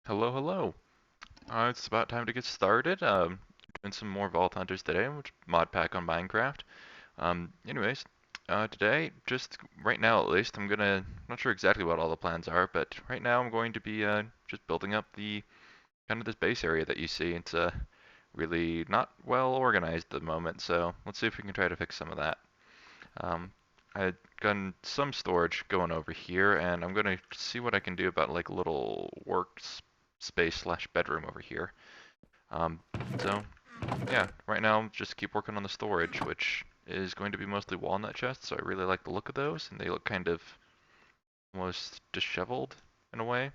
Hello, hello. It's about time to get started. Doing some more Vault Hunters today, which mod pack on Minecraft. Anyways, today, just right now at least, not sure exactly what all the plans are, but right now I'm going to be just building up the kind of this base area that you see. It's really not well organized at the moment, so let's see if we can try to fix some of that. Um, I've gotten some storage going over here, and I'm gonna see what I can do about like a little work space slash bedroom over here. Um, so yeah, right now just keep working on the storage, which is going to be mostly walnut chests. So I really like the look of those, and they look kind of almost disheveled in a way.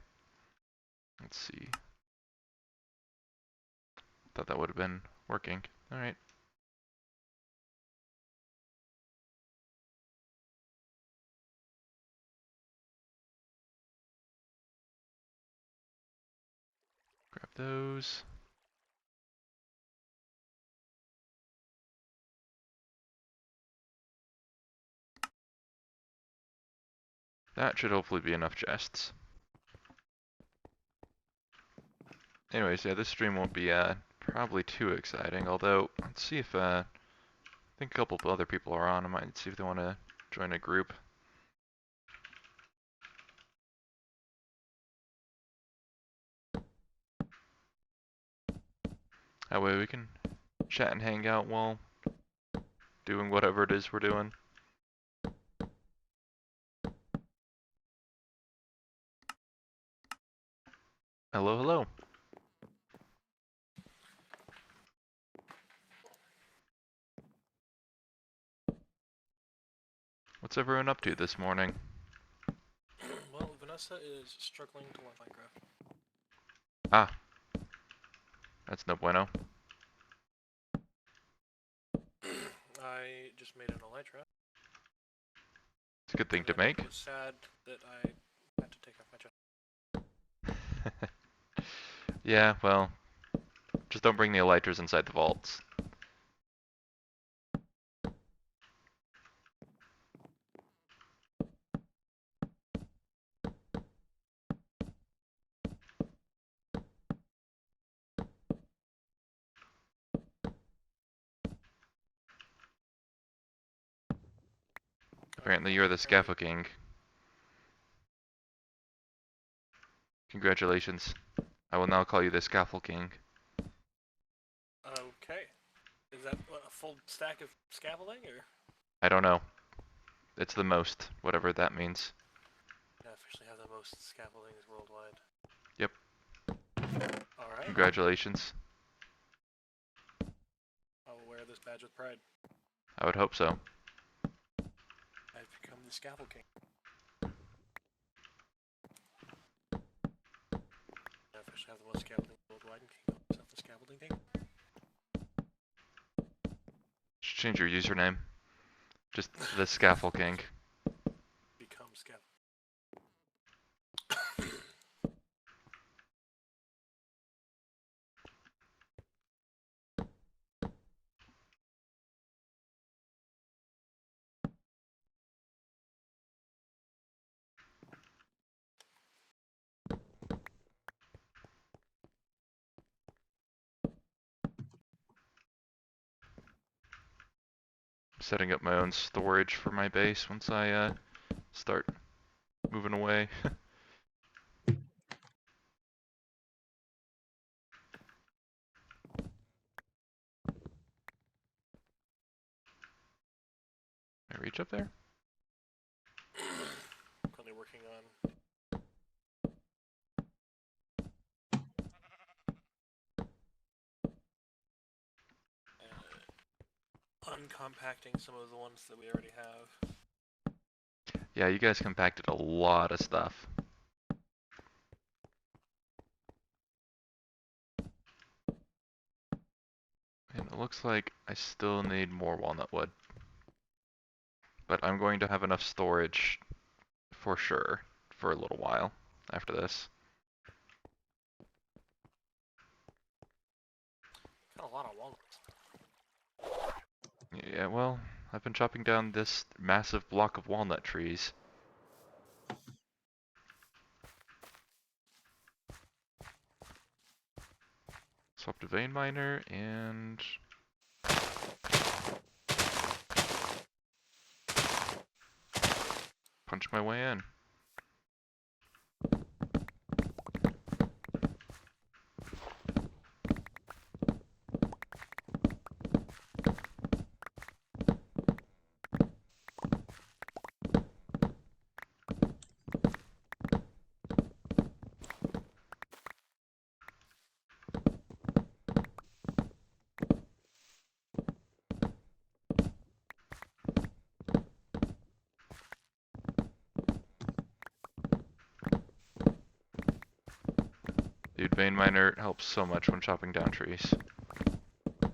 Let's see. Thought that would have been working. All right, grab those. That should hopefully be enough chests. Anyways, yeah, this stream won't be probably too exciting. Although, let's see if I think a couple of other people are on. I might see if they want to join a group. That way we can chat and hang out while doing whatever it is we're doing. Hello, hello. What's everyone up to this morning? Well, Vanessa is struggling to learn Minecraft. Ah, that's no bueno. I just made an elytra. It's a good thing And to then make. it was sad that I had to take off my chest. Yeah, well, just don't bring the elytras inside the vaults. Apparently you're the Scaffold King. Congratulations. I will now call you the Scaffold King. Okay. Is that what, a full stack of scaffolding, or? I don't know. It's the most, whatever that means. I officially have the most scaffoldings worldwide. Yep. Alright. Congratulations. I will wear this badge with pride. I would hope so. I've become the Scaffold King. I officially have the most scaffolding worldwide and can call myself the Scaffolding King. Should change your username. Just the Scaffold King. Become Scaffold. Setting up my own storage for my base once I start moving away. Can I reach up there? Currently working on uncompacting some of the ones that we already have. Yeah, you guys compacted a lot of stuff. And it looks like I still need more walnut wood. But I'm going to have enough storage for sure for a little while after this. Got a lot of walnuts. Yeah, well, I've been chopping down this massive block of walnut trees. vein miner and punch my way in. Dude, vein miner helps so much when chopping down trees. I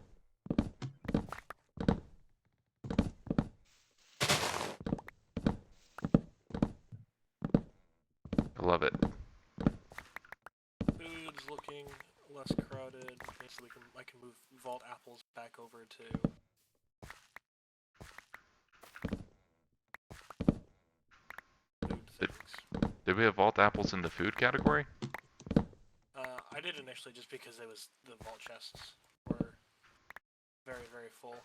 love it. Food's looking less crowded, so I can move vault apples back over to food Did, things. did we have vault apples in the food category? I did initially just because the vault chests were very, very full.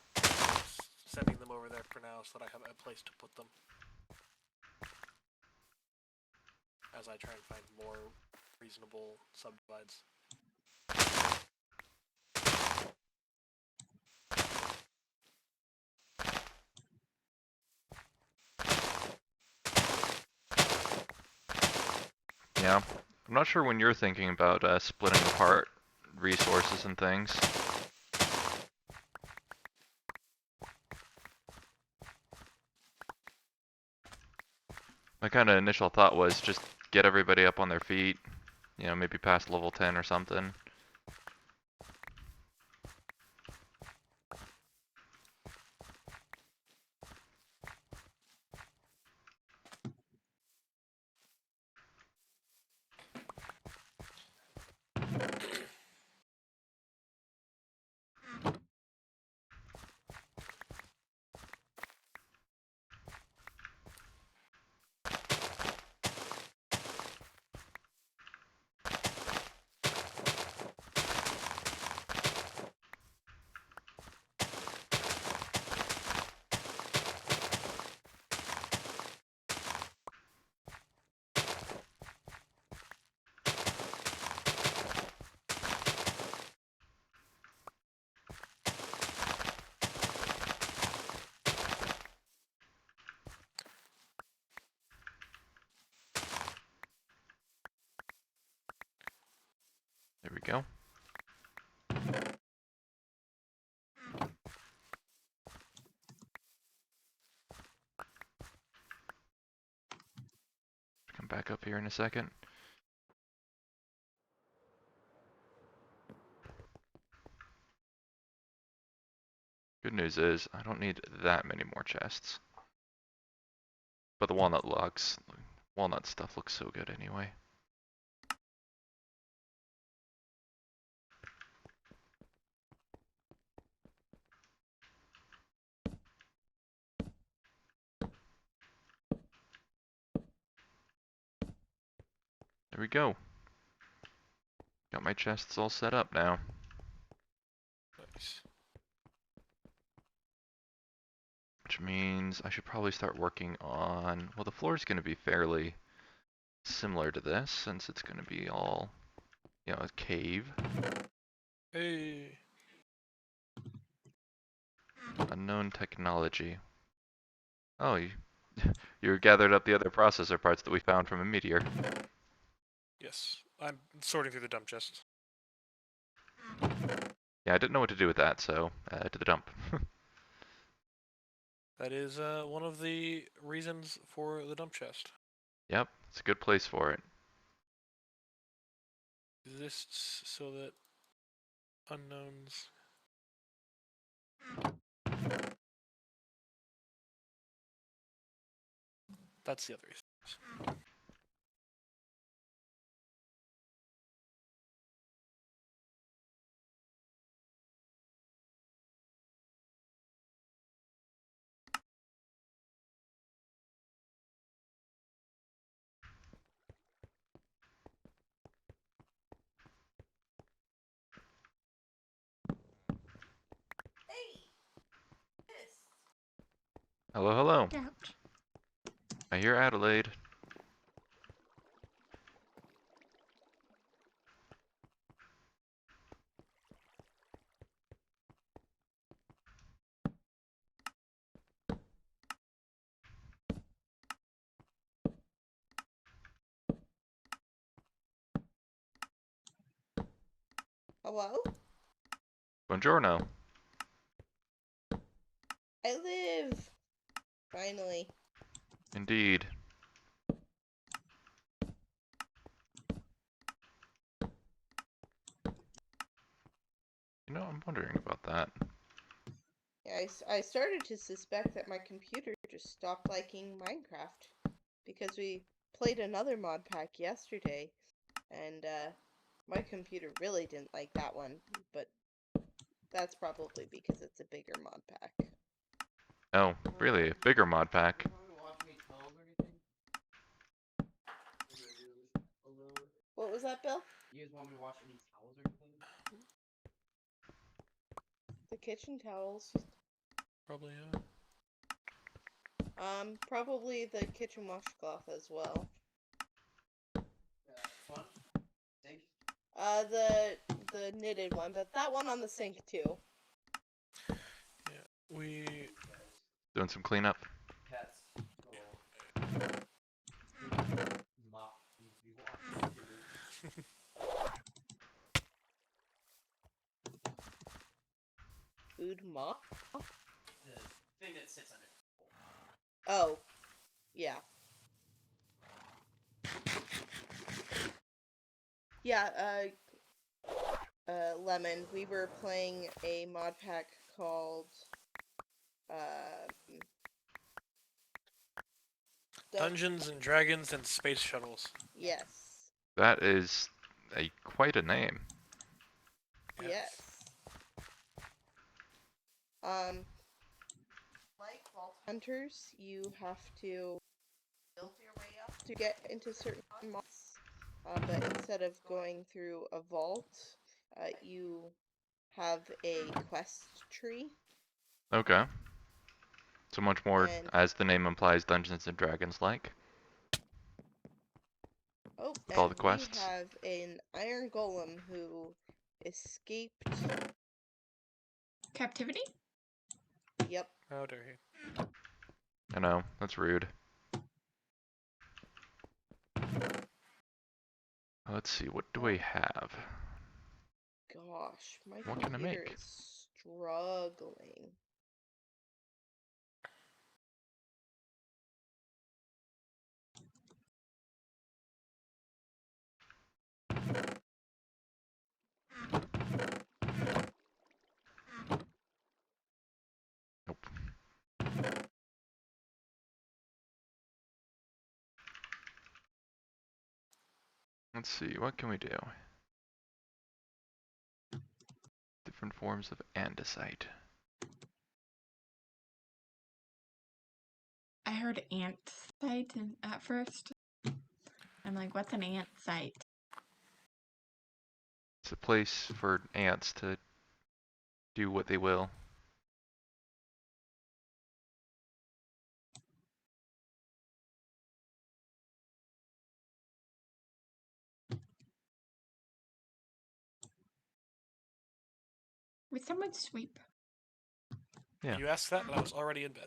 Sending them over there for now so that I have a place to put them. As I try and find more reasonable subdivides. Yeah. I'm not sure when you're thinking about splitting apart resources and things. My kind of initial thought was just get everybody up on their feet, you know, maybe past level 10 or something. There we go. Come back up here in a second. Good news is I don't need that many more chests. But the walnut stuff looks so good anyway. There we go. Got my chests all set up now. Nice. Which means I should probably start working on, well, the floor is going to be fairly similar to this since it's going to be all, you know, a cave. Hey. Unknown technology. Oh, you gathered up the other processor parts that we found from a meteor. Yes. I'm sorting through the dump chests. Yeah, I didn't know what to do with that, so to the dump. That is one of the reasons for the dump chest. Yep, it's a good place for it. Exists so that unknowns. That's the other reason. Hello, hello. Ouch. I hear Adelaide. Hello? Buongiorno. I live! Finally. Indeed. You know, I'm wondering about that. Yeah, I started to suspect that my computer just stopped liking Minecraft. Because we played another mod pack yesterday, and my computer really didn't like that one, but that's probably because it's a bigger mod pack. Oh, really? A bigger mod pack? What was that, Bill? You guys want me to wash any towels or anything? The kitchen towels. Probably, Probably the kitchen washcloth as well. Fun? Sink? The knitted one, but that one on the sink too. Yeah, we... Doing some cleanup? Cats. Mop needs to be washed. Food mop? The thing that sits under. Oh. Yeah. Yeah, Lemon, we were playing a mod pack called, Dungeons and Dragons and Space Shuttles. Yes. That is quite a name. Yes. Like Vault Hunters, you have to build your way up to get into certain mods. But instead of going through a vault, you have a quest tree. Okay. So much more, And as the name implies, Dungeons and Dragons like. oh, With all and the quests. we have an iron golem who escaped. Captivity? Yep. How dare he? I know, that's rude. Let's see, what do we have? Gosh, my What can I computer make? is struggling. Nope. Let's see, what can we do? Different forms of andesite. I heard ant site at first. I'm like, what's an ant site? It's a place for ants to do what they will. Would someone sweep? Yeah. You asked that, and I was already in bed.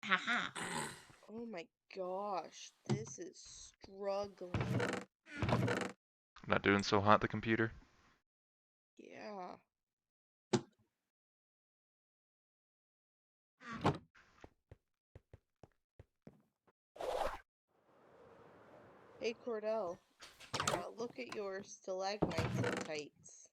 Haha. Oh my gosh, this is struggling. Not doing so hot, the computer? Yeah. Hey Cordell, look at your stalagmites and tights.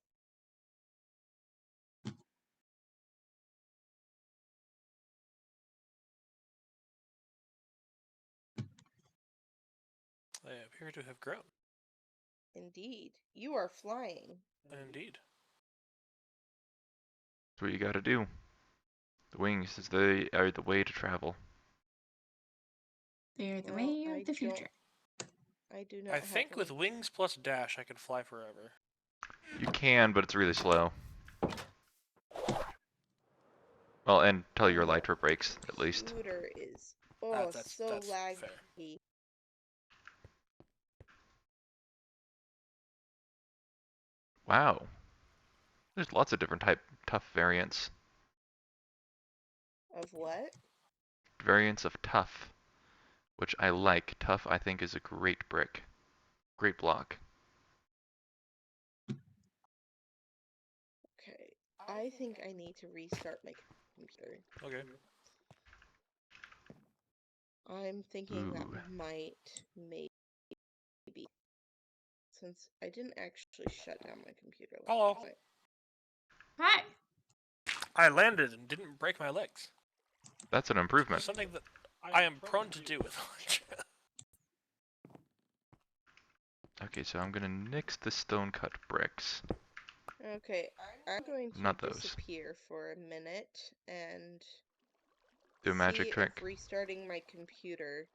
They appear to have grown. Indeed, you are flying. Indeed. That's what you gotta do. The wings are the way to travel. They're the Well, way of the future. I do not I have think with wings. wings plus dash, I could fly forever. You can, but it's really slow. Well, and till your My lighter breaks, at least. computer is That's so fair. laggy. Wow. There's lots of different tough variants. Of what? Variants of tough, which I like. Tough, I think, is a great brick. Great block. Okay, I think I need to restart my computer. Okay. I'm thinking that Ooh. might maybe since I didn't actually shut down my computer Hello. last night. Hi. I landed and didn't break my legs. That's an improvement. Something that I am prone to do with launch. Okay, so I'm gonna nix the stone cut bricks. Okay, I'm going to Not those. disappear for a minute and Do a magic see trick. if restarting my computer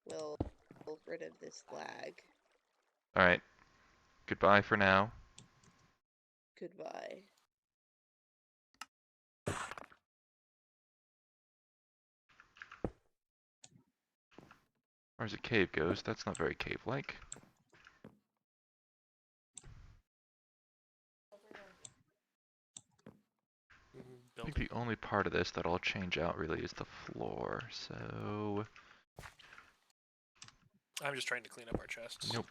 will get rid of this lag. Alright. Goodbye for now. Goodbye. Or as a cave goes, that's not very cave-like. I think Building. the only part of this that I'll change out really is the floor, so... I'm just trying to clean up our chests. Nope.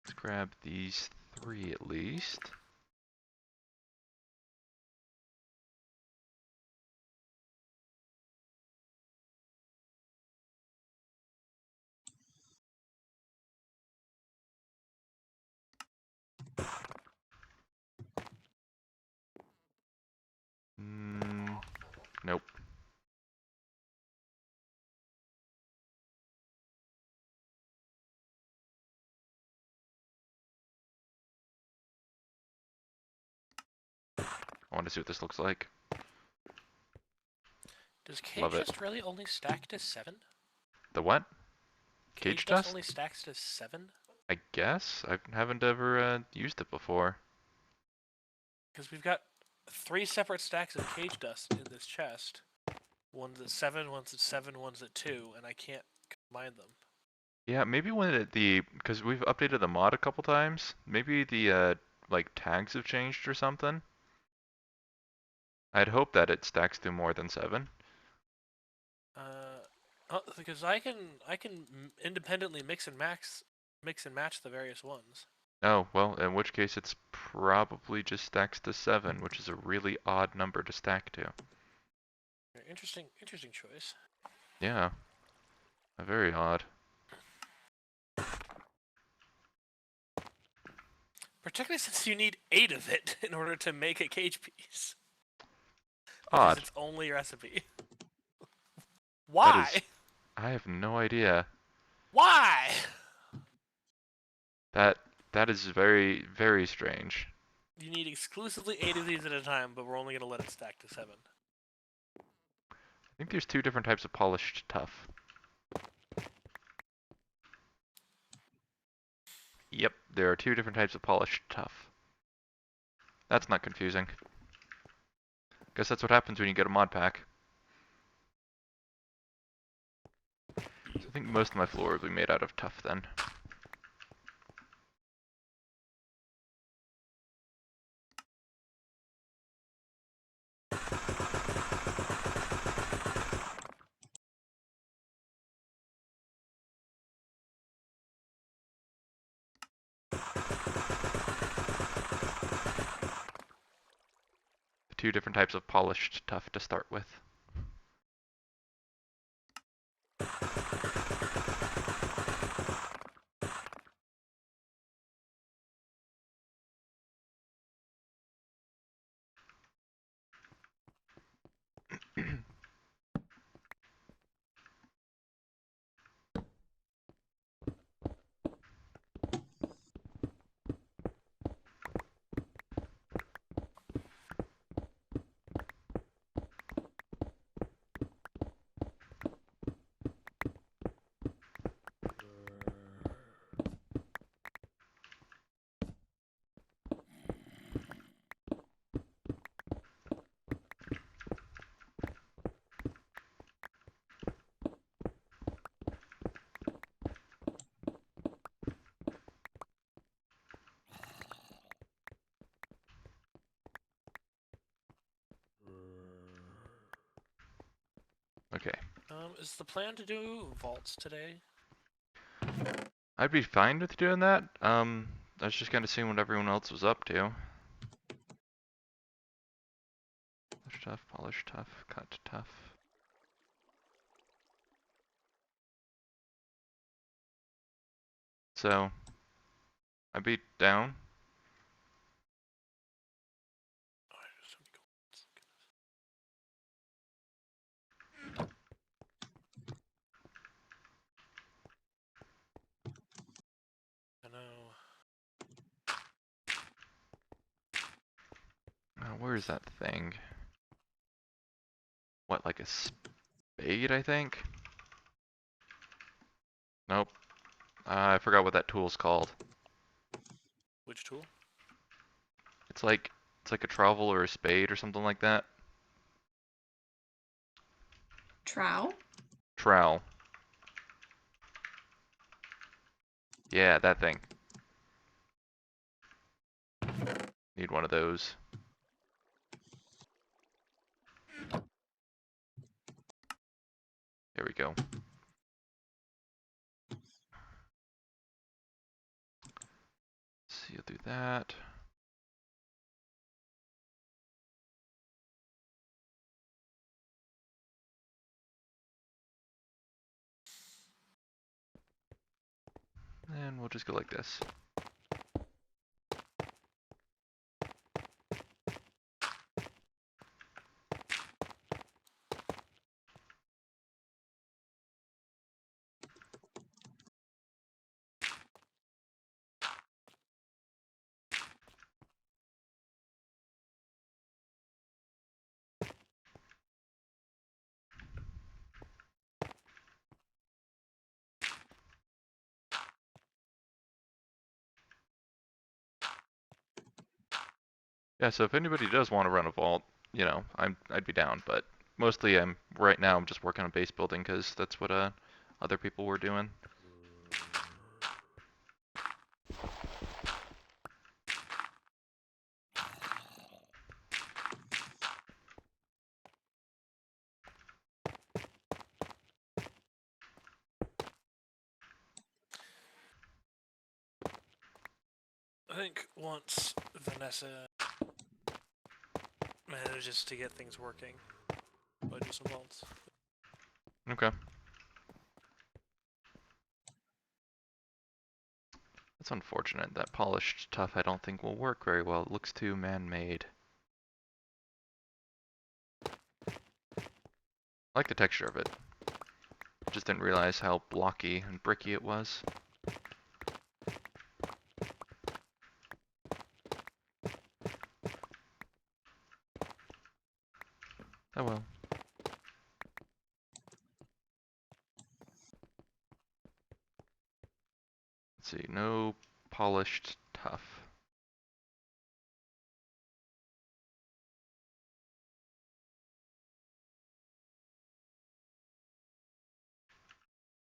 Let's grab these 3 at least. Nope. I want to see what this looks like. Does Love cage it. dust really only stack to 7? The what? Cage Cage dust dust? only stacks to 7? I guess? I haven't ever used it before. Because we've got 3 separate stacks of cage dust in this chest. One's at 7, one's at 7, one's at 2, and I can't combine them. Yeah, maybe when because we've updated the mod a couple times, maybe the like tags have changed or something. I'd hope that it stacks to more than 7. Because I can independently mix and match the various ones. Oh, well, in which case it's probably just stacks to 7, which is a really odd number to stack to. Interesting choice. Yeah, very odd. Particularly since you need 8 of it in order to make a cage piece. Which Odd. is its only recipe. That Why? is, I have no idea. Why? That is very, very strange. You need exclusively 8 of these at a time, but we're only going to let it stack to 7. I think there's 2 different types of polished tough. Yep, there are 2 different types of polished tough. That's not confusing. Guess that's what happens when you get a mod pack. So I think most of my floor will be made out of tough then. The 2 different types of polished tough to start with. Okay. Is the plan to do vaults today? I'd be fine with doing that. I was just kind of seeing what everyone else was up to. Polish tough, cut tough. So, I'd be down. Oh, I just have to go. I know. Where is that thing? What, like a spade, I think? Nope. I forgot what that tool's called. Which tool? It's like a trowel or a spade or something like that. Trow? Trowel. Yeah, that thing. Need one of those. There we go. So you'll do that. And we'll just go like this. Yeah, so if anybody does want to run a vault, you know, I'd be down, but mostly right now I'm just working on base building because that's what other people were doing. I think once Vanessa manages to get things working, I'll do some vaults. Okay. That's unfortunate. That polished tough I don't think will work very well. It looks too man-made. I like the texture of it. Just didn't realize how blocky and bricky it was. Oh well. Let's see, no polished tough.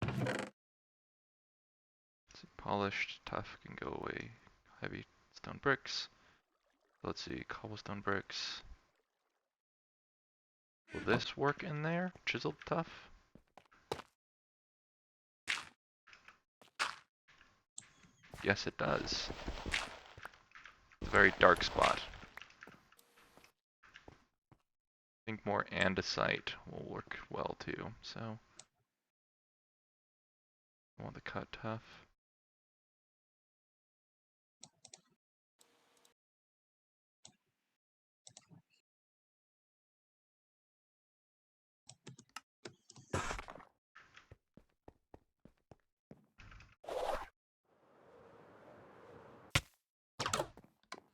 Let's see, polished tough can go away. Heavy stone bricks. Let's see, cobblestone bricks. Will this work in there? Chiseled tough? Yes, it does. It's a very dark spot. I think more andesite will work well too, so. I want the cut tough.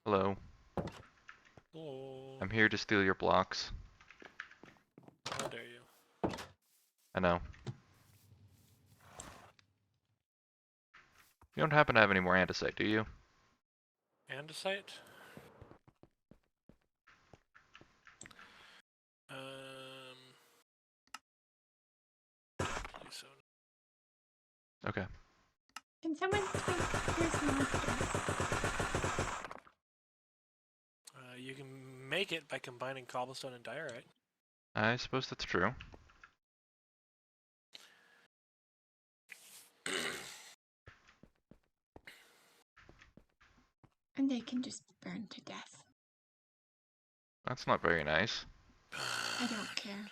Hello. Oh, I'm here to steal your blocks. how dare you? I know. You don't happen to have any more andesite, do you? Andesite? Um, please so. Okay. Can someone speak? Here's monsters. You can make it by combining cobblestone and diorite. I suppose that's true. And they can just burn to death. That's not very nice. I don't care.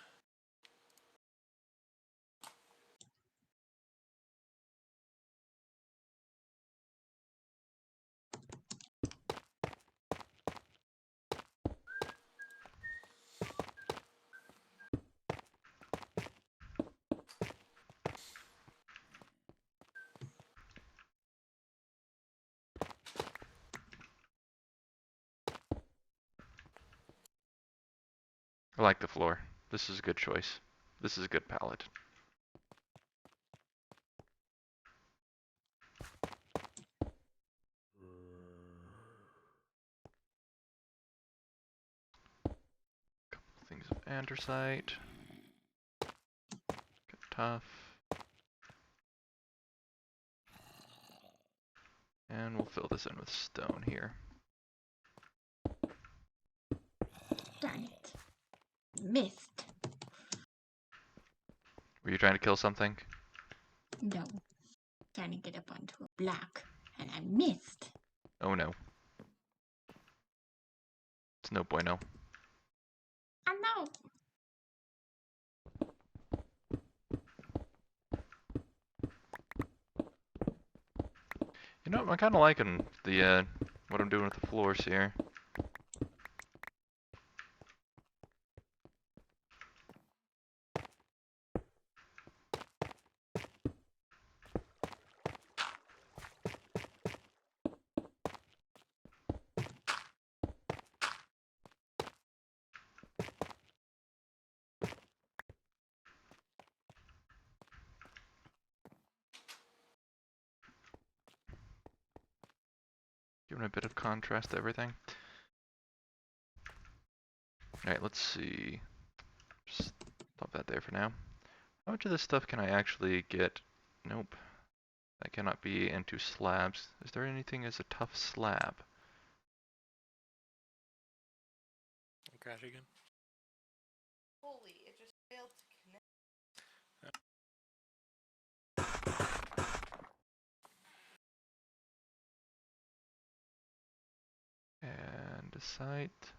I like the floor. This is a good choice. This is a good palette. Couple things of andesite. Get tough. And we'll fill this in with stone here. Darn it. Missed. Were you trying to kill something? No. Trying to get up onto a block. And I missed. Oh no. It's no bueno. I know. You know, I'm kind of liking the what I'm doing with the floors here. Giving a bit of contrast to everything. Alright, let's see. Just stop that there for now. How much of this stuff can I actually get? Nope. That cannot be into slabs. Is there anything as a tough slab? Crash again. Holy, it just failed to connect. And a site.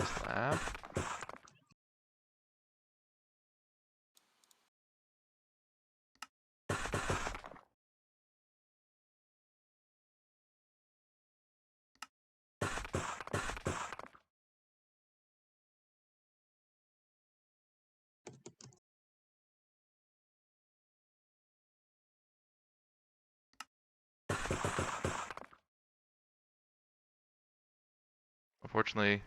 Slab. Unfortunately,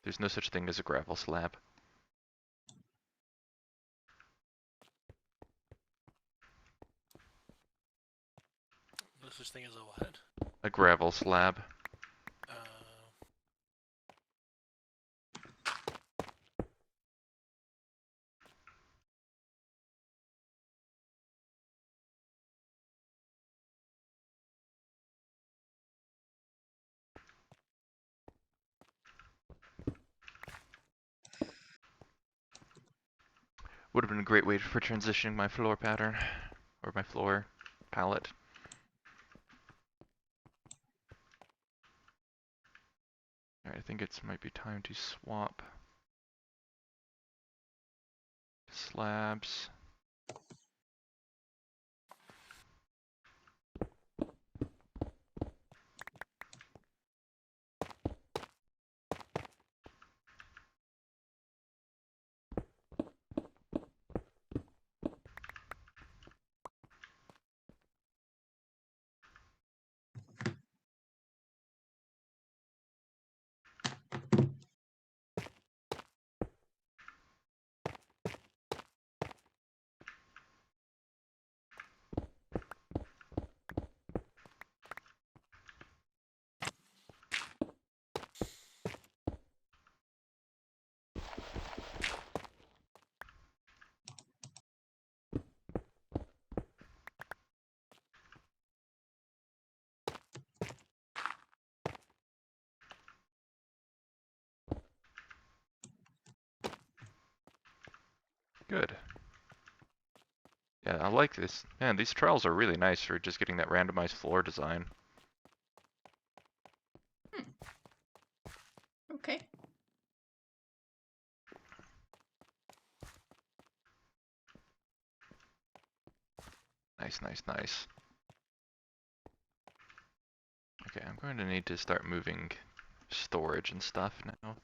there's no such thing as a gravel slab. No such thing as a what? A gravel slab. Uh, Would have been a great way for transitioning my floor pattern. Or my floor palette. Alright, I think it might be time to swap slabs. Good. Yeah, I like this. Man, these trials are really nice for just getting that randomized floor design. Okay. Nice, nice, nice. Okay, I'm going to need to start moving storage and stuff now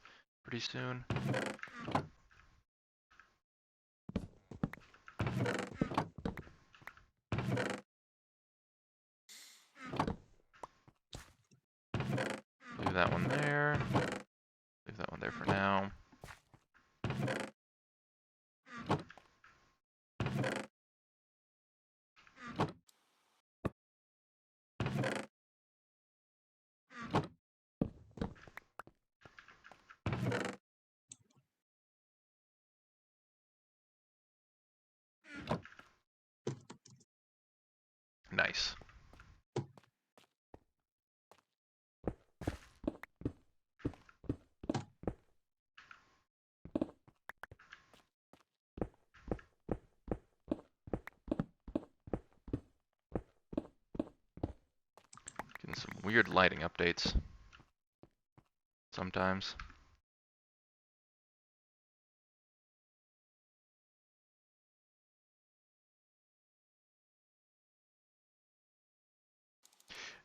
pretty soon. Leave that one there. Leave that one there for now. Nice. Getting some weird lighting updates sometimes.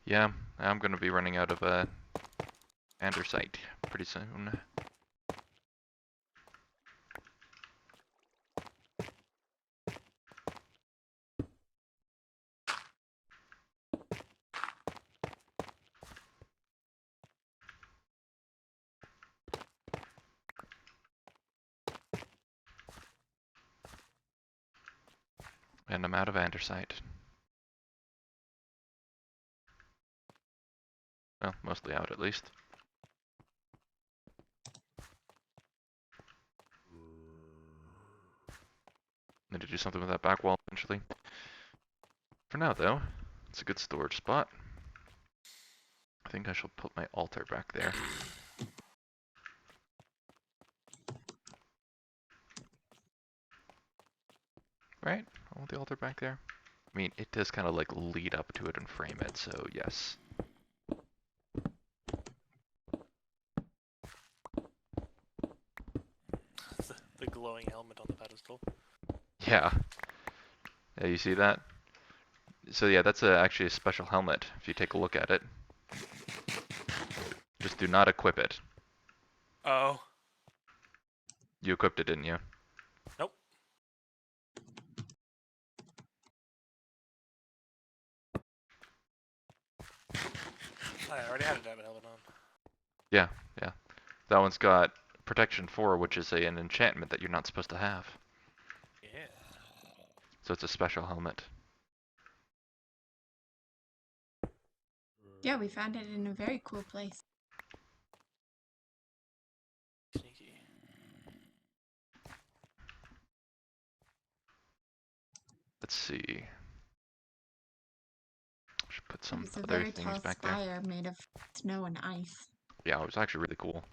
Yeah, I'm going to be running out of andesite pretty soon. And I'm out of andesite. Well, mostly out at least. Need to do something with that back wall eventually. For now, though, it's a good storage spot. I think I shall put my altar back there. Right? I want the altar back there. I mean, it does kind of like lead up to it and frame it, so yes. The glowing helmet on the pedestal. Yeah. Yeah, you see that? So yeah, that's actually a special helmet, if you take a look at it. Just do not equip it. Oh. You equipped it, didn't you? Nope. I already had a diamond helmet on. Yeah, yeah. That one's got protection 4, which is an enchantment that you're not supposed to have. Yeah. So it's a special helmet. Yeah, we found it in a very cool place. Sneaky. Let's see. Should put It some was a other very things tall back there. spire made of snow and ice. Yeah, it was actually really cool.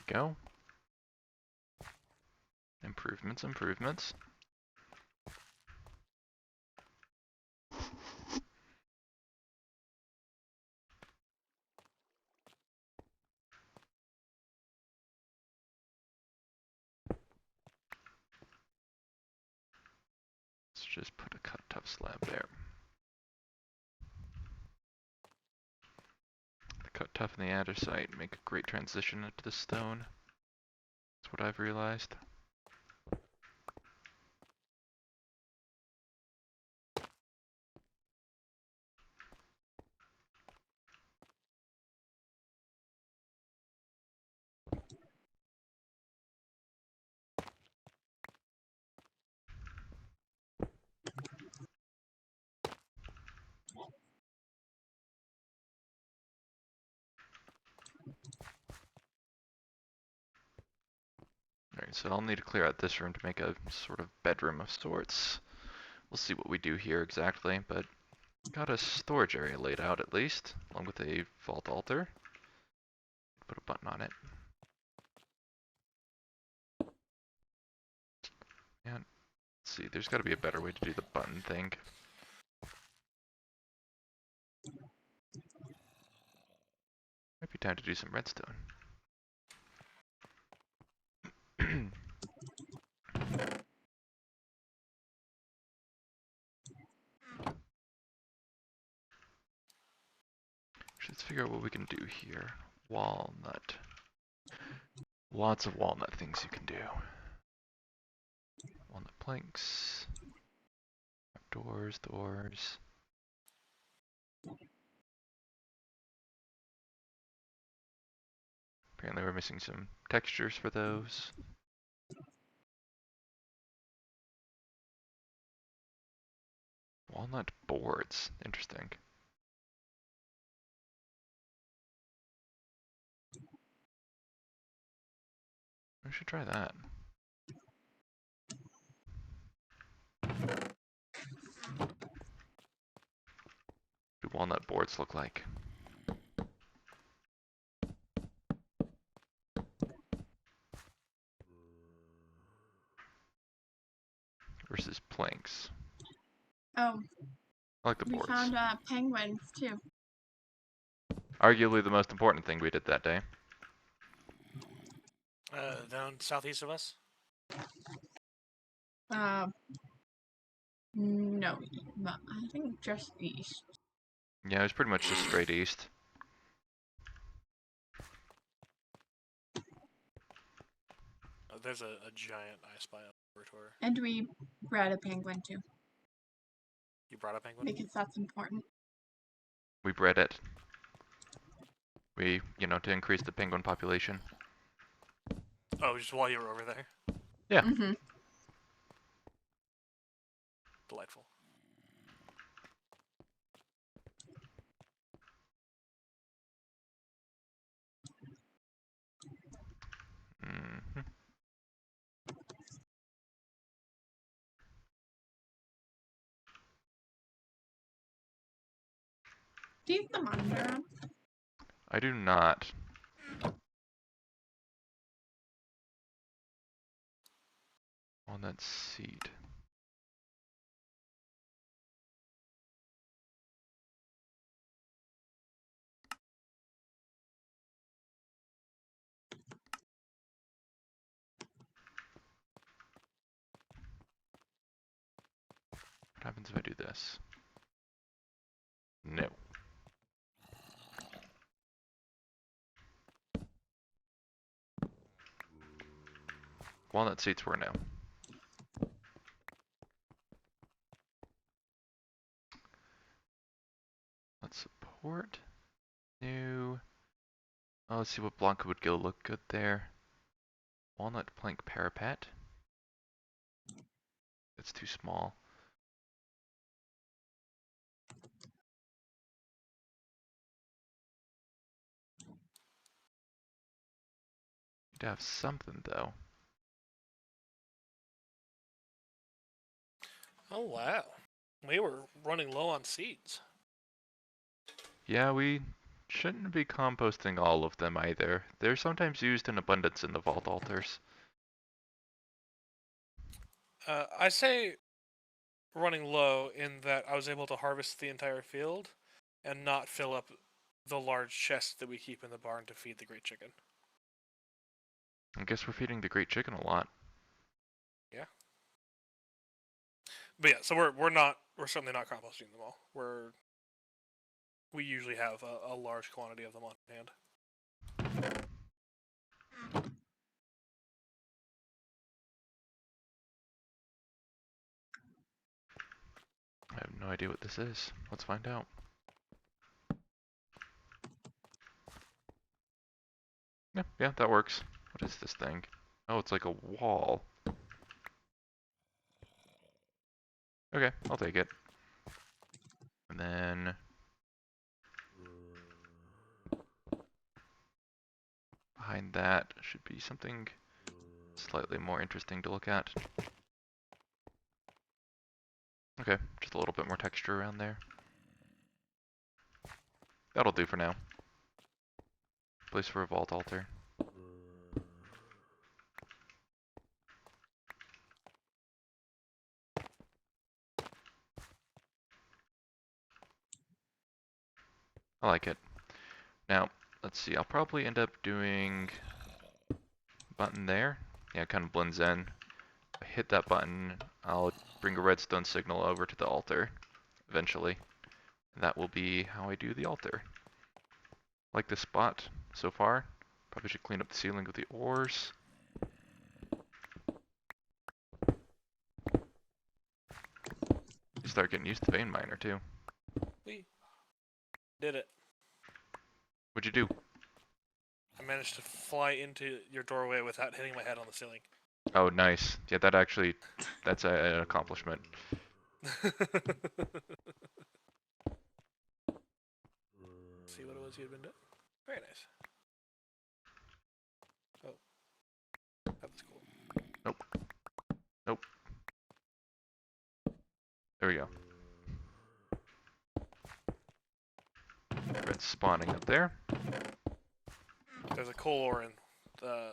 Go. Improvements, improvements. Let's just put a cut tough slab there. The cut tough and the andesite make a great transition into the stone. That's what I've realized. Alright, so I'll need to clear out this room to make a sort of bedroom of sorts. We'll see what we do here exactly, but got a storage area laid out at least, along with a vault altar. Put a button on it. And let's see, there's gotta be a better way to do the button thing. Might be time to do some redstone. Let's figure out what we can do here. Walnut. Lots of walnut things you can do. Walnut planks. Doors. Apparently we're missing some textures for those. Walnut boards. Interesting. We should try that. What do walnut boards look like? Versus planks. Oh, I like the we boards. found penguins too. Arguably the most important thing we did that day. Down southeast of us. No, but I think just east. Yeah, it was pretty much just straight east. There's a giant I spy on the tour. And we bred a penguin too, You brought a penguin? because that's important. We bred it. To increase the penguin population. Oh, just while you were over there? Yeah. Mm-hmm. Delightful. Mm-hmm. Do you have the monitor on? I do not. Walnut seed. What happens if I do this? No. Walnut seeds were no. Let's support. New. Oh, let's see what block would go look good there. Walnut plank parapet. It's too small. You'd have something though. Oh, wow. We were running low on seeds. Yeah, we shouldn't be composting all of them either. They're sometimes used in abundance in the vault altars. I say running low in that I was able to harvest the entire field and not fill up the large chests that we keep in the barn to feed the great chicken. I guess we're feeding the great chicken a lot. Yeah. But yeah, so we're certainly not composting them all. We usually have a large quantity of them on hand. I have no idea what this is. Let's find out. Yeah, that works. What is this thing? Oh, it's like a wall. Okay, I'll take it. And then behind that should be something slightly more interesting to look at. Okay, just a little bit more texture around there. That'll do for now. Place for a vault altar. I like it. Now, let's see, I'll probably end up doing button there. Yeah, it kind of blends in. I hit that button, I'll bring a redstone signal over to the altar eventually. That will be how I do the altar. Like this spot so far. Probably should clean up the ceiling with the ores. Start getting used to vein miner too. We did it. What'd you do? I managed to fly into your doorway without hitting my head on the ceiling. Oh, nice. Yeah, that's an accomplishment. See what it was you had been doing? Very nice. Oh. That was cool. Nope. Nope. There we go. Red's spawning up there. There's a coal ore in the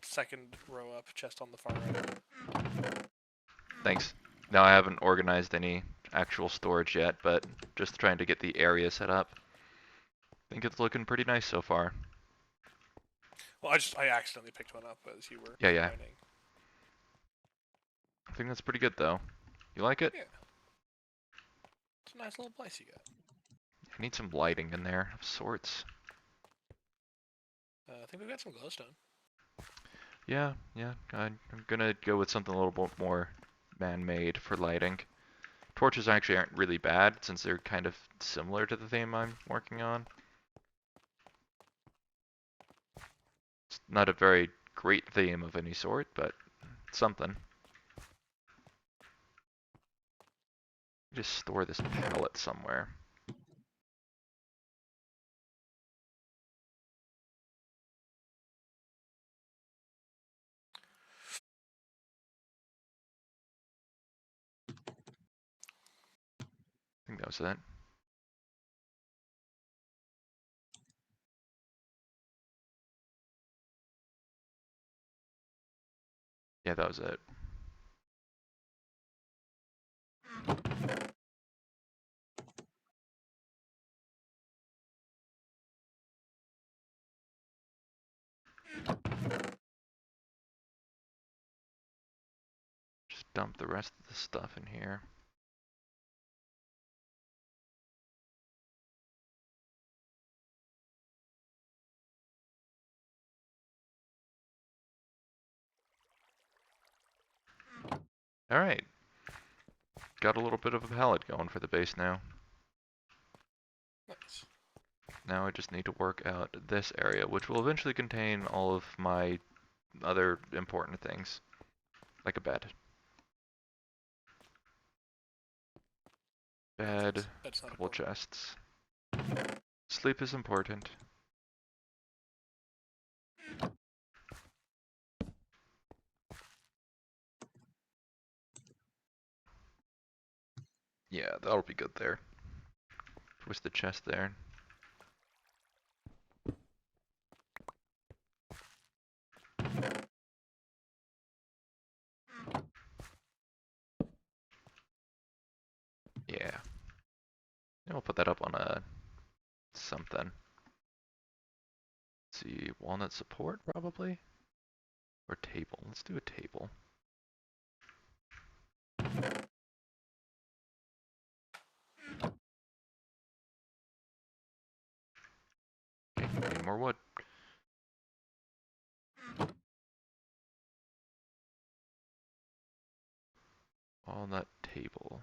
second row up, chest on the far right. Thanks. Now I haven't organized any actual storage yet, but just trying to get the area set up. I think it's looking pretty nice so far. Well, I accidentally picked one up as you were Yeah. mining. I think that's pretty good though. You like it? Yeah. It's a nice little place you got. I need some lighting in there of sorts. I think we've got some glowstone. Yeah. I'm gonna go with something a little bit more man-made for lighting. Torches actually aren't really bad since they're kind of similar to the theme I'm working on. It's not a very great theme of any sort, but something. Just store this pallet somewhere. I think that was it. Yeah, that was it. Just dump the rest of the stuff in here. Alright. Got a little bit of a palette going for the base now. Nice. Now I just need to work out this area, which will eventually contain all of my other important things. Like a bed. Bed, That's not couple important. chests. Sleep is important. Yeah, that'll be good there. Twist the chest there. Yeah. And we'll put that up on a something. Let's see, walnut support probably? Or table. Let's do a table. Okay, need more wood. Walnut table.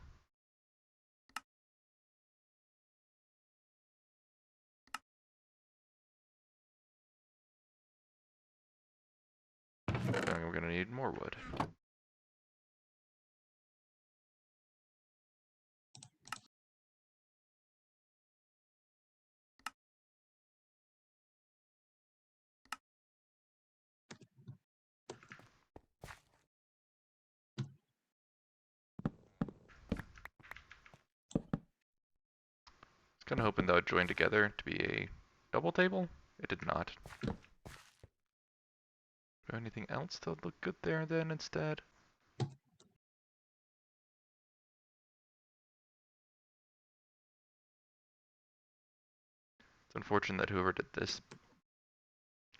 And we're gonna need more wood. Kinda hoping that would join together to be a double table. It did not. Anything else that would look good there then instead? It's unfortunate that whoever did this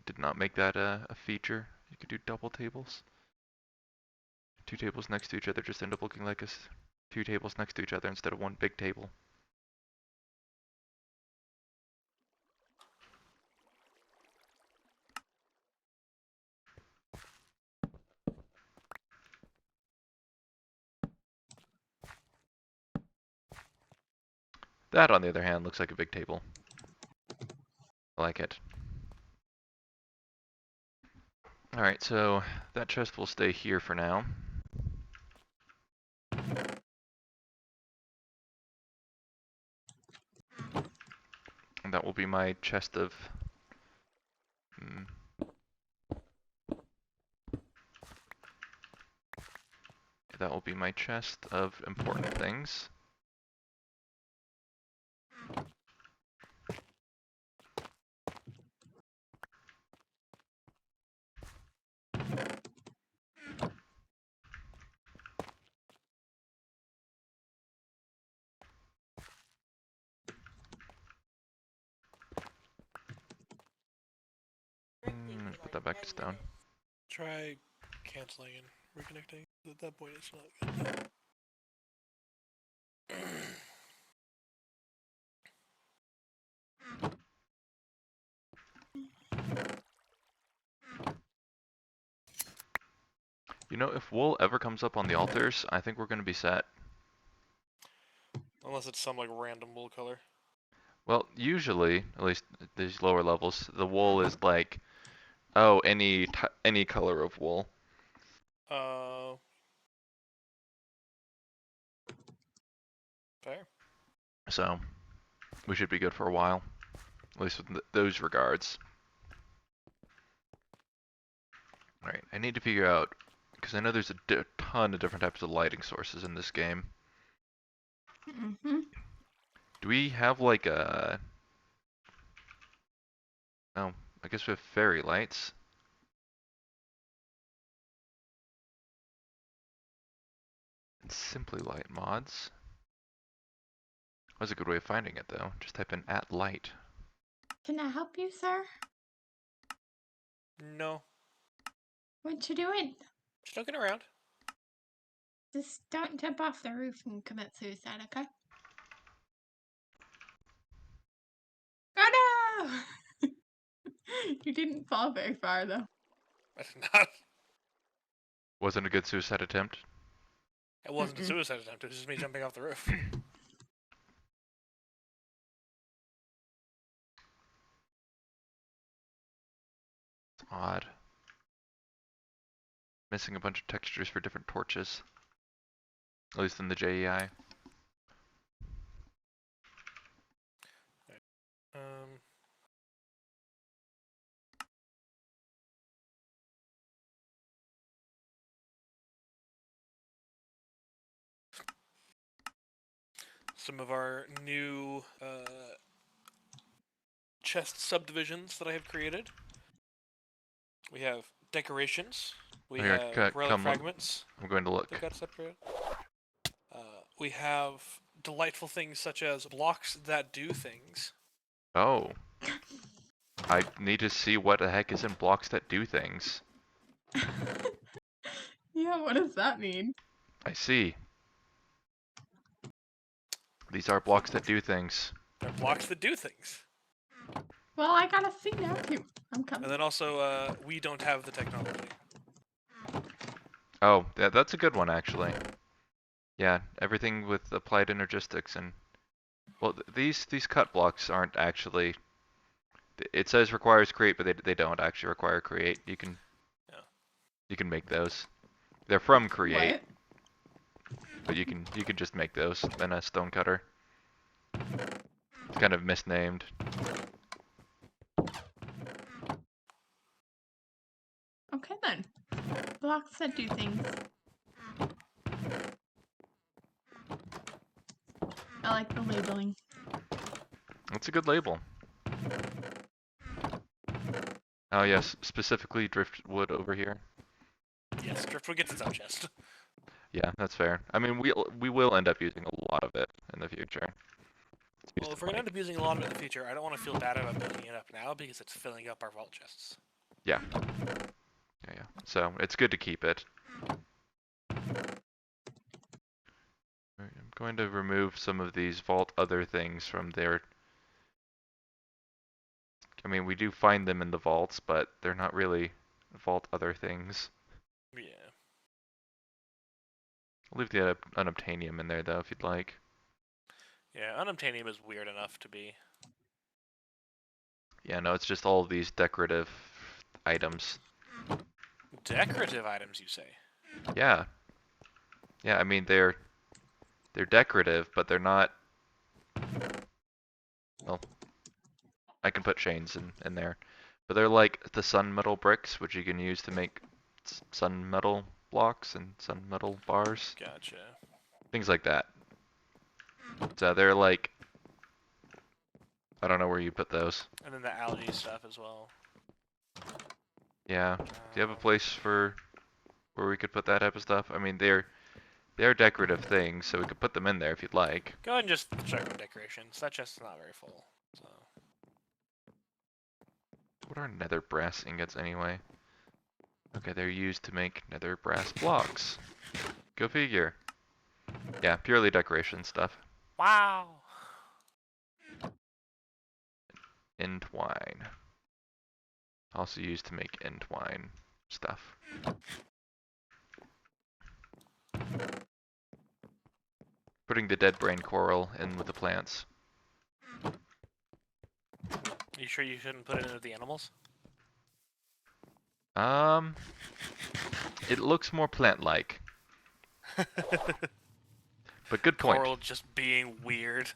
did not make that a feature. You could do double tables. Two tables next to each other just end up looking like two tables next to each other instead of one big table. That, on the other hand, looks like a big table. I like it. Alright, so that chest will stay here for now. And that will be my chest of... that will be my chest of important things. Put that back to stone. Try canceling and reconnecting. At that point, it's not good. You know, if wool ever comes up on the altars, I think we're gonna be set. Unless it's some like random wool color. Well, usually, at least at these lower levels, the wool is like, oh, any color of wool. Fair. So, we should be good for a while. At least with those regards. Alright, I need to figure out, because I know there's a ton of different types of lighting sources in this game. Mm-hmm. Do we have like a... Oh, I guess we have fairy lights. And simply light mods. That's a good way of finding it though. Just type in @light. Can I help you, sir? No. What you doing? Just looking around. Just don't jump off the roof and commit suicide, okay? Oh no! You didn't fall very far though. I did not. Wasn't a good suicide attempt. It wasn't a suicide attempt. It was just me jumping off the roof. It's odd. Missing a bunch of textures for different torches. At least in the JEI. Some of our new chest subdivisions that I have created. We have decorations. We Here, have relic come look. fragments I'm going to look. that got separated. We have delightful things such as blocks that do things. Oh. I need to see what the heck is in blocks that do things. Yeah, what does that mean? I see. These are blocks that do things. They're blocks that do things. Well, I gotta see now too. I'm coming. And then also, we don't have the technology. Oh, yeah, that's a good one actually. Yeah, everything with applied energistics and... Well, these cut blocks aren't actually... It says requires create, but they don't actually require create. You can... Yeah. You can make those. They're from create. What? But you can just make those in a stone cutter. It's kind of misnamed. Okay then. Blocks that do things. I like the labeling. That's a good label. Oh yes, specifically driftwood over here. Yes, driftwood gets its own chest. Yeah, that's fair. I mean, we will end up using a lot of it in the future. It's used Well, to if we're gonna like, end up using a lot of it in the future, I don't want to feel bad about picking it up now because it's filling up our vault chests. yeah, yeah. So it's good to keep it. Alright, I'm going to remove some of these vault other things from there. I mean, we do find them in the vaults, but they're not really vault other things. Yeah. I'll leave the unobtainium in there though, if you'd like. Yeah, unobtainium is weird enough to be. Yeah, no, it's just all of these decorative items. Decorative items, you say? Yeah, yeah. I mean, they're decorative, but they're not. Well, I can put chains in there, but they're like the sun metal bricks, which you can use to make sun metal blocks and sun metal bars, Gotcha. things like that. So they're like, I don't know where you put those. And then the algae stuff as well. Yeah. Do you have a place for where we could put that type of stuff? I mean, they're decorative things, so we could put them in there if you'd like. Go ahead and just check on decorations. That chest is not very full. So. What are nether brass ingots anyway? Okay, they're used to make nether brass blocks. Go figure. Yeah, purely decoration stuff. Wow. Entwine. Also used to make entwine stuff. Putting the dead brain coral in with the plants. You sure you shouldn't put it into the animals? Um, it looks more plant-like, but good point. Coral just being weird.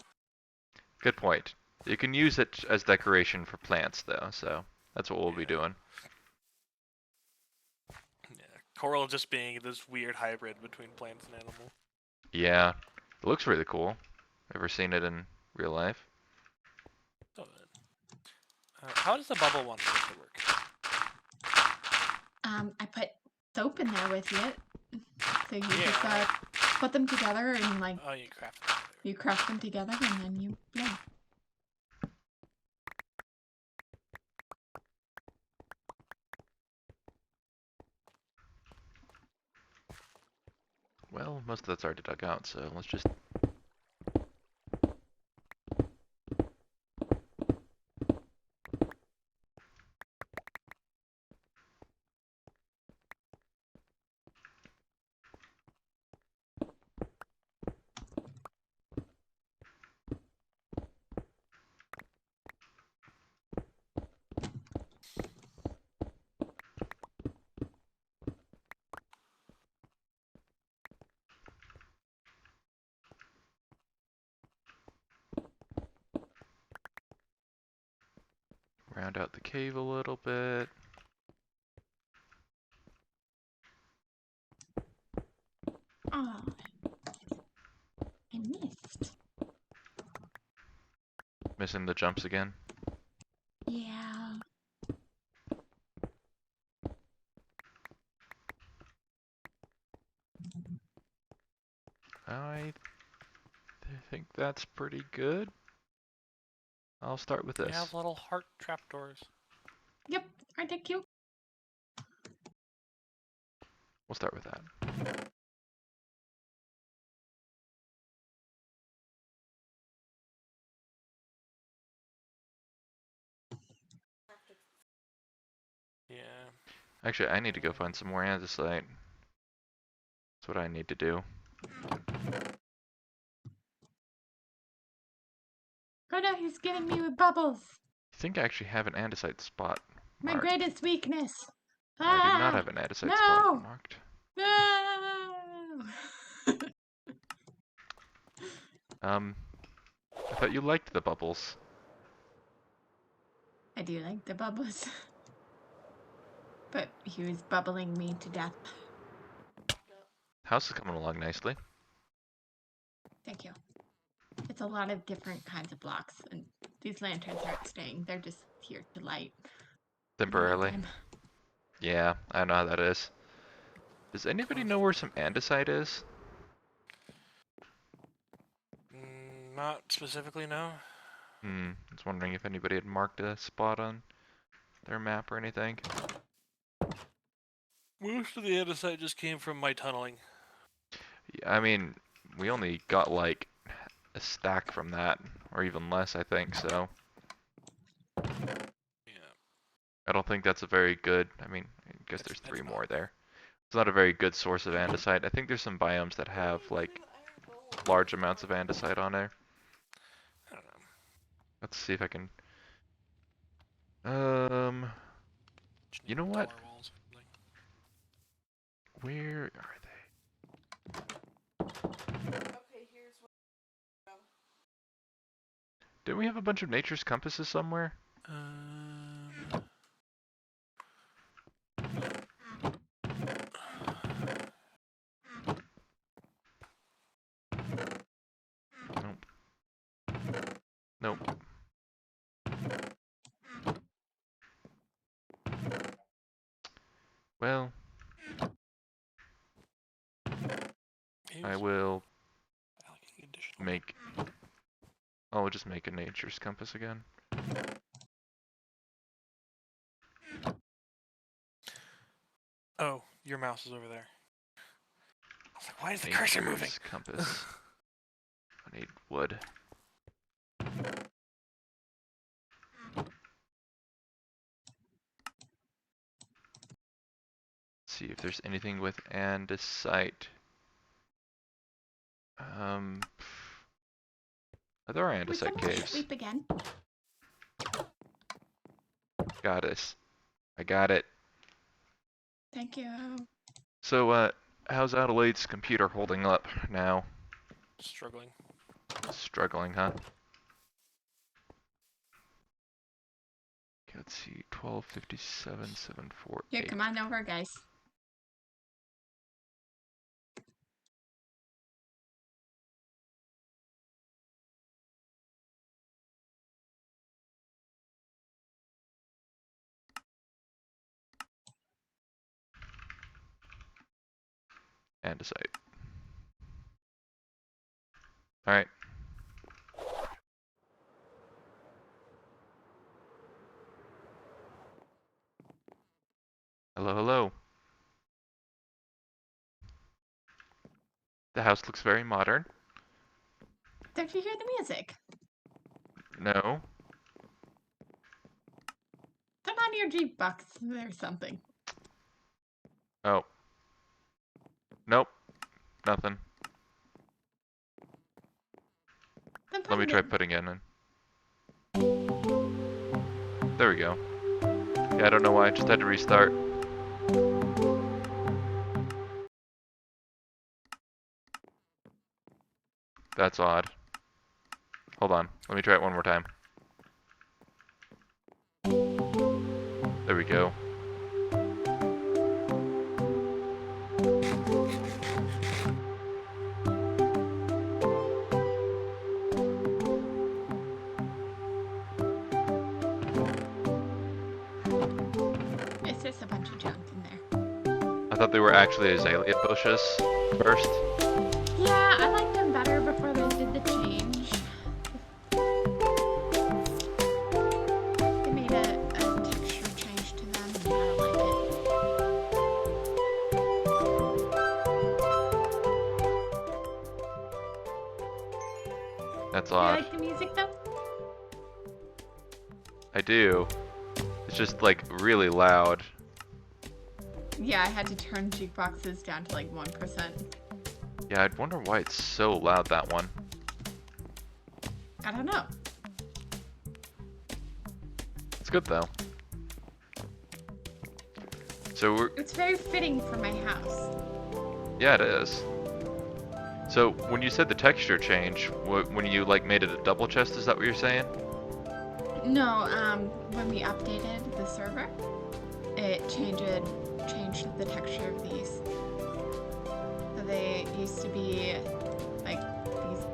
Good point. You can use it as decoration for plants, though, so that's what we'll be Yeah. doing. Yeah. Coral just being this weird hybrid between plants and animal. Yeah, it looks really cool. Ever seen it in real life? Oh, how does the bubble one supposed to work? I put soap in there with it. So you Yeah, just right. put them together and like Oh, you craft it. you craft them together and then you blow. Well, most of that's already dug out, so let's just... round out the cave a little bit. Oh, I missed. Missing the jumps again. Yeah. I think that's pretty good. I'll start with You this. have little heart trapdoors. Yep. Aren't they cute? We'll start with that. Yeah. Actually, I need to go find some more andesite. That's what I need to do. Greta, he's getting me with bubbles. I think I actually have an andesite spot My marked. greatest weakness. I do not Ah! have an andesite No! spot marked. No! I thought you liked the bubbles. I do like the bubbles. But he was bubbling me to death. House is coming along nicely. Thank you. It's a lot of different kinds of blocks and These lanterns aren't staying. They're just here to light. Temporarily. Time. Yeah, I know how that is. Does anybody know where some andesite is? Not specifically, no. I was wondering if anybody had marked a spot on their map or anything. Most of the andesite just came from my tunneling. Yeah, I mean, we only got like a stack from that, or even less, I think, so Yeah. I don't think that's a very good, I mean, I guess there's It's 3 not. more there. It's not a very good source of andesite. I think there's some biomes that have like large amounts of andesite on there. I don't know. Let's see if I can. Um, Just you need know what? dollar walls or something. Where are they? Okay, here's what. Didn't we have a bunch of nature's compasses somewhere? Nope. Nope. Well, I will allocating additional. make. I'll just make a nature's compass again. Oh, your mouse is over there. I was like, why is the cursor moving? Nature's compass. I need wood. See if there's anything with andesite. Are there Would andesite someone caves? sleep again? Got this. I got it. Thank you. So, how's Adelaide's computer holding up now? Struggling. Struggling, huh? Okay, let's see. 1257, 748. Here, come on over, guys. Andesite. Alright. Hello, hello. The house looks very modern. Don't you hear the music? No. Turn on your jukebox or something. Oh. Nope. Nothing. Then Let me put try it putting it in. There we go. Yeah, I don't know why. I just had to restart. That's odd. Hold on. Let me try it one more time. There we go. It's just a bunch of junk in there. I thought they were actually azalea bushes first. Yeah, I liked them better before they did the change. They made a texture change to them, and I don't like it. That's Do you odd. like the music though? I do. It's just like really loud. Yeah, I had to turn jukeboxes down to like 1%. Yeah, I'd wonder why it's so loud, that one. I don't know. It's good though. So we're, It's very fitting for my house. yeah, it is. So when you said the texture change, when you like made it a double chest, is that what you're saying? No, when we updated the server, it changed the texture of these. So they used to be like these.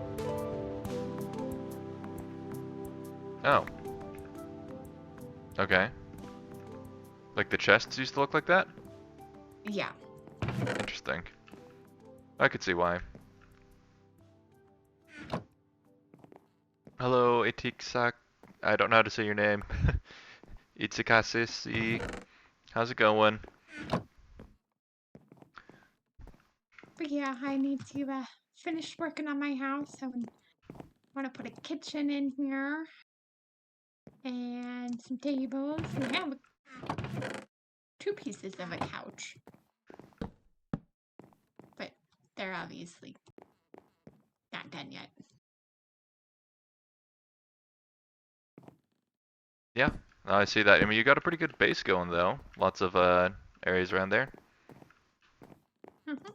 Oh. Okay. Like the chests used to look like that? Yeah. Interesting. I could see why. Hello, Itiksak. I don't know how to say your name. Itsikasisi. How's it going? But yeah, I need to finish working on my house. I want to put a kitchen in here and some tables. We have 2 pieces of a couch, but they're obviously not done yet. Yeah, I see that. I mean, you got a pretty good base going though. Lots of areas around there. Mhm.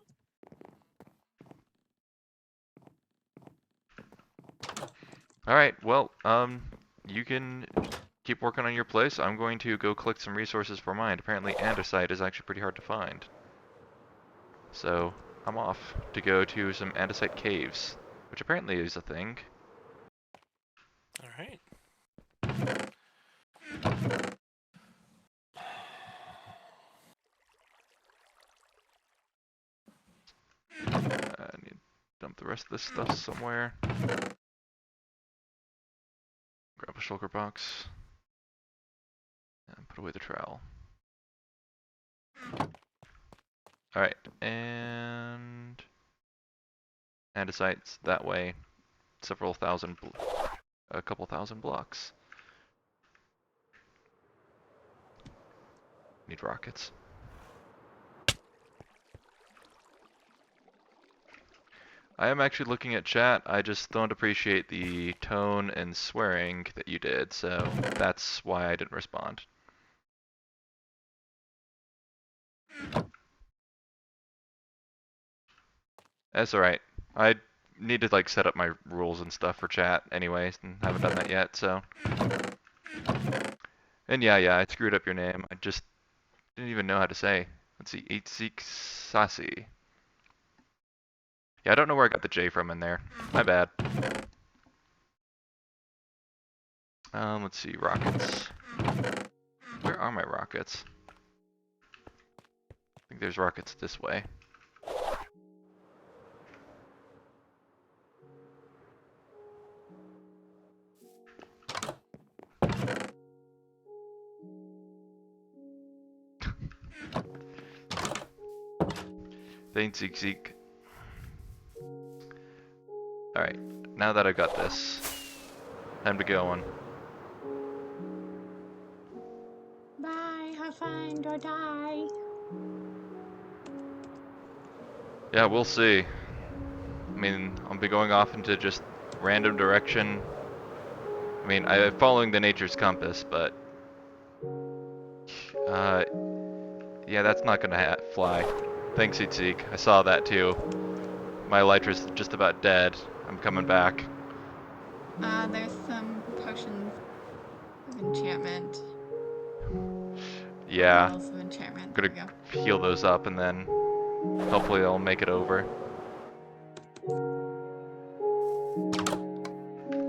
All right. Well, you can keep working on your place. I'm going to go collect some resources for mine. Apparently, andesite is actually pretty hard to find. So I'm off to go to some andesite caves, which apparently is a thing. All right. I need to dump the rest of this stuff somewhere. Grab a shulker box and put away the trowel. All right, and andesites that way. A couple thousand blocks. Need rockets. I am actually looking at chat. I just don't appreciate the tone and swearing that you did, so that's why I didn't respond. That's alright. I need to like set up my rules and stuff for chat anyways, and haven't done that yet, so. And yeah, I screwed up your name. I just didn't even know how to say. Let's see, Itzik Sasi. Yeah, I don't know where I got the J from in there. My bad. Let's see, rockets. Where are my rockets? I think there's rockets this way. Thanks, Zeke. Alright, now that I've got this, time to go on. Bye, have fun, or die. Yeah, we'll see. I mean, I'll be going off into just random direction. I mean, I'm following the nature's compass, but yeah, that's not gonna fly. Thanks, Itzik. I saw that too. My elytra's just about dead. I'm coming back. There's some potions of enchantment. Yeah, Bottles of enchantment. I'm There gonna we go. heal those up and then hopefully I'll make it over.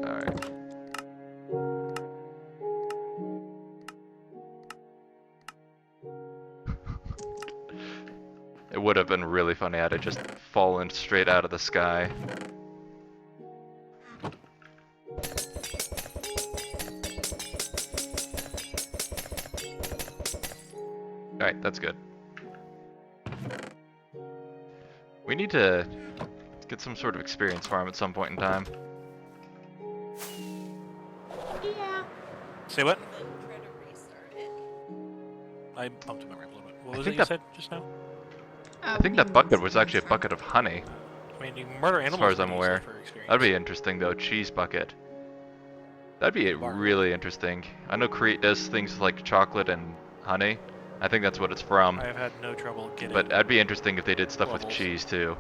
Alright. It would have been really funny had it just fallen straight out of the sky. Alright, that's good. We need to get some sort of experience farm at some point in time. Yeah. Say what? Then try to restart it. I bumped my mic a little bit. What I was think it you that- said just now? I think that bucket was actually a bucket of honey, I mean, you murder as animals. far as why I'm do you use that aware. for experience? That'd be interesting though, cheese bucket. That'd be Bar. really interesting. I know Crete does things with like chocolate and honey. I think that's what it's from. I have had no trouble getting. But that'd be interesting if they did stuff with levels. cheese too.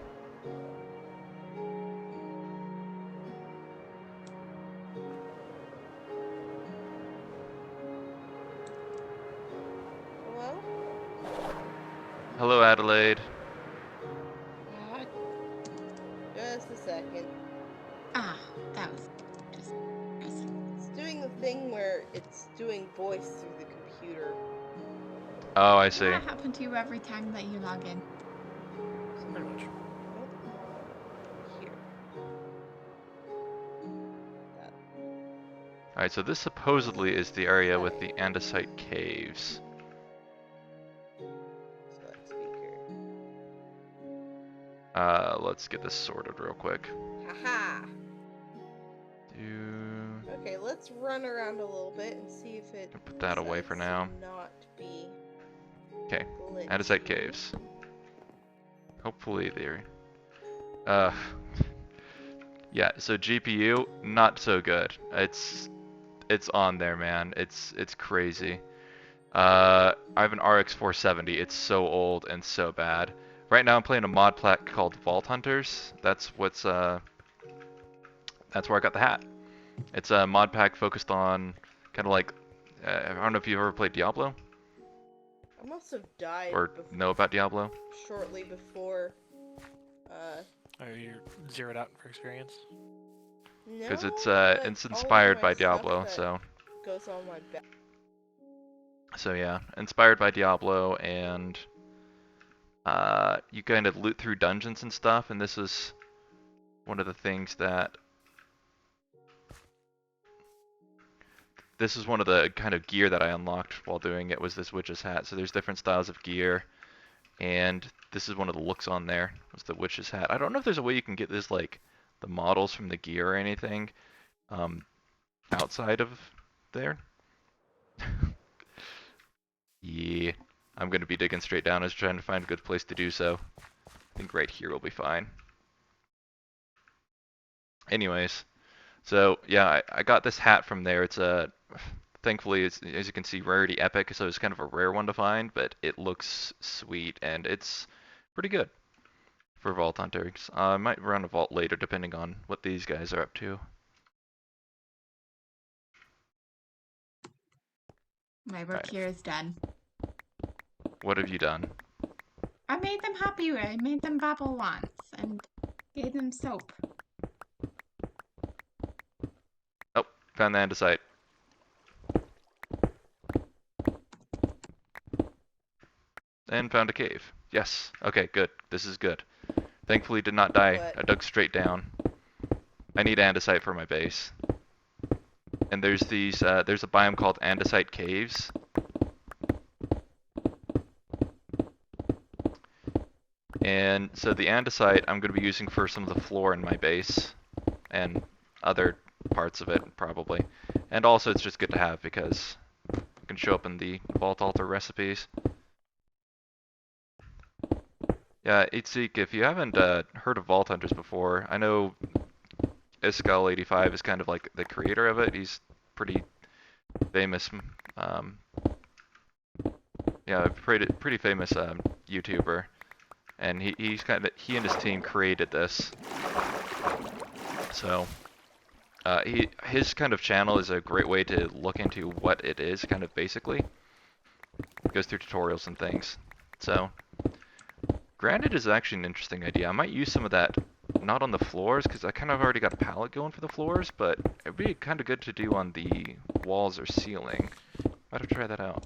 Well, Hello, Adelaide. just a second. Ah, that was just pressing. doing the thing where it's doing voice through the computer. Oh, I see. That happen to you every time that you log in. Pretty much. Here. That. Alright, so this supposedly is the area with the andesite caves. Select speaker. Let's get this sorted real quick. Haha! Do... Okay, let's run around a little bit and see if it Put that away for decides now. to not be Okay, glitchy. andesite caves. Hopefully they're... Yeah, so GPU, not so good. It's on there, man. It's crazy. I have an RX 470. It's so old and so bad. Right now I'm playing a mod pack called Vault Hunters. That's where I got the hat. It's a mod pack focused on kind of like I don't know if you've ever played Diablo I must have died or know about Diablo. shortly before. Are you zeroed out for experience? No, Because it's but it's all of inspired my by stuff Diablo, that so goes on my back. yeah, inspired by Diablo, and you kind of loot through dungeons and stuff, and this is one of the things that this is one of the kind of gear that I unlocked while doing it was this witch's hat. So there's different styles of gear, and this is one of the looks on there was the witch's hat. I don't know if there's a way you can get this like the models from the gear or anything outside of there. Yeah, I'm gonna be digging straight down. I was trying to find a good place to do so. I think right here will be fine. Anyways, so yeah, I got this hat from there. It's a thankfully, it's, as you can see, rarity epic, so it's kind of a rare one to find, but it looks sweet and it's pretty good for Vault Hunters. I might run a vault later depending on what these guys are up to. My work Right. here is done. What have you done? I made them happy. I made them babble once and gave them soap. Oh, found the andesite. And found a cave. Yes. Okay, good. This is good. Thankfully did not die. What? I dug straight down. I need andesite for my base. And there's these, there's a biome called andesite caves. And so the andesite I'm going to be using for some of the floor in my base. And other parts of it, probably. And also it's just good to have because it can show up in the Vault Altar recipes. Yeah, Itzik, if you haven't heard of Vault Hunters before, I know Iskal85 is kind of like the creator of it. He's pretty famous, yeah, pretty famous YouTuber, and he and his team created this. So his kind of channel is a great way to look into what it is, kind of basically. It goes through tutorials and things. So granite is actually an interesting idea. I might use some of that. Not on the floors, because I kind of already got a palette going for the floors, but it'd be kind of good to do on the walls or ceiling. Might have to try that out.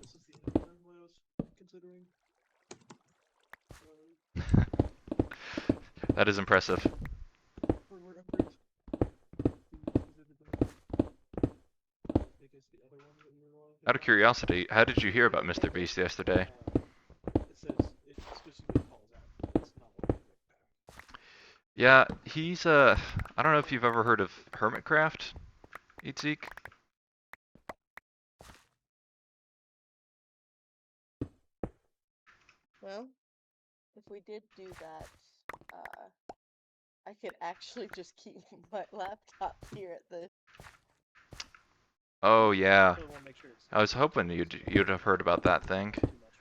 This is the other one I was considering. That is impressive. Hardware upgrades. Because the other one that we were on. Out of curiosity, how did you hear about Mr. Beast yesterday? It says it specifically calls out. It's not like a quick pack. Yeah, he's I don't know if you've ever heard of Hermitcraft, Itzik. Well, if we did do that, I could actually just keep my laptop here at the. Oh yeah, So I wanna make sure it's I was hoping you'd have heard about that thing. too much,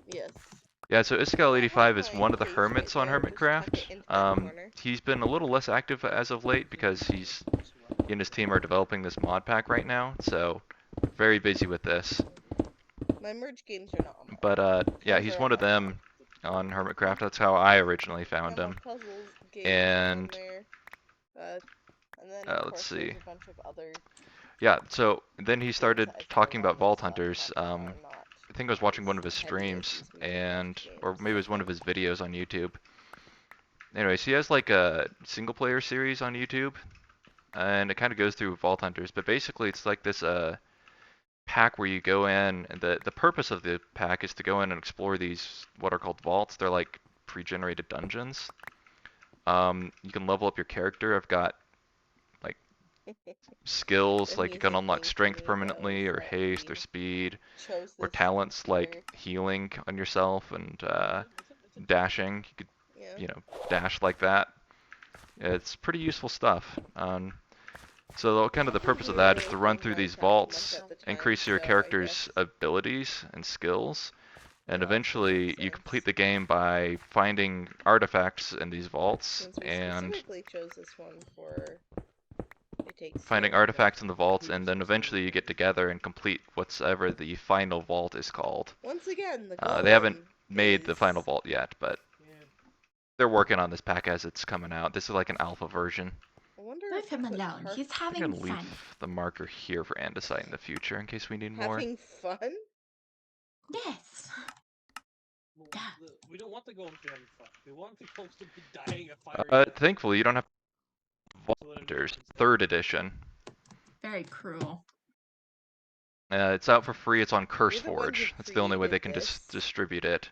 but Yes. Yeah, so I Iskal85 have is my one of the case hermits right on there, just tuck it Hermitcraft. into that corner. He's been a little less active as of late because he and his team are developing this mod pack right now, so very busy with this. My merge games are not on my But yeah, Those he's are one on of my them on Hermitcraft. That's how I originally found my him. puzzles games And on there. And then of let's course there's see. a bunch of other Yeah, so then he things started that I find talking on about this Vault Hunters. modpack that are not I think I was watching one as of his heavy as streams, these and Minecraft or games. maybe it was one of his videos on YouTube. Anyways, he has like a single player series on YouTube, and it kind of goes through Vault Hunters. But basically, it's like this pack where you go in, and the purpose of the pack is to go in and explore these what are called vaults. They're like pre-generated dungeons. You can level up your character. I've got like skills The like you can music unlock thing to strength me though is permanently, or that haste, or we speed, chose or this talents like computer. healing on yourself and It's a decent dashing. You could, Yeah. dash like that. It's pretty useful stuff. So kind of the purpose We of were that is to really run playing through these Minecraft too much vaults, at the time, increase your so I character's guess abilities and skills, and it also makes eventually you complete sense. the game by finding artifacts in these vaults Since we and specifically chose this one for it takes finding skill. artifacts in the vaults, and then Previously eventually you get together and complete whatsoever the final vault is called. Once again, the They haven't golem made the final is. vault yet, but Yeah. they're working on this pack as it's coming out. This is like an alpha version. I wonder Leave if him the alone. He's I'm having gonna leave fun. the marker here for andesite in the future in case we need more. having fun. Yes. Well, Yeah. we don't want the golems to be having fun. We want the golems to be dying a fiery death. Thankfully, you don't have Vault So that it Hunters, happens there. 3rd edition. Very cruel. It's out for free. It's on You're the one who CurseForge. That's the only way they created can this. distribute it.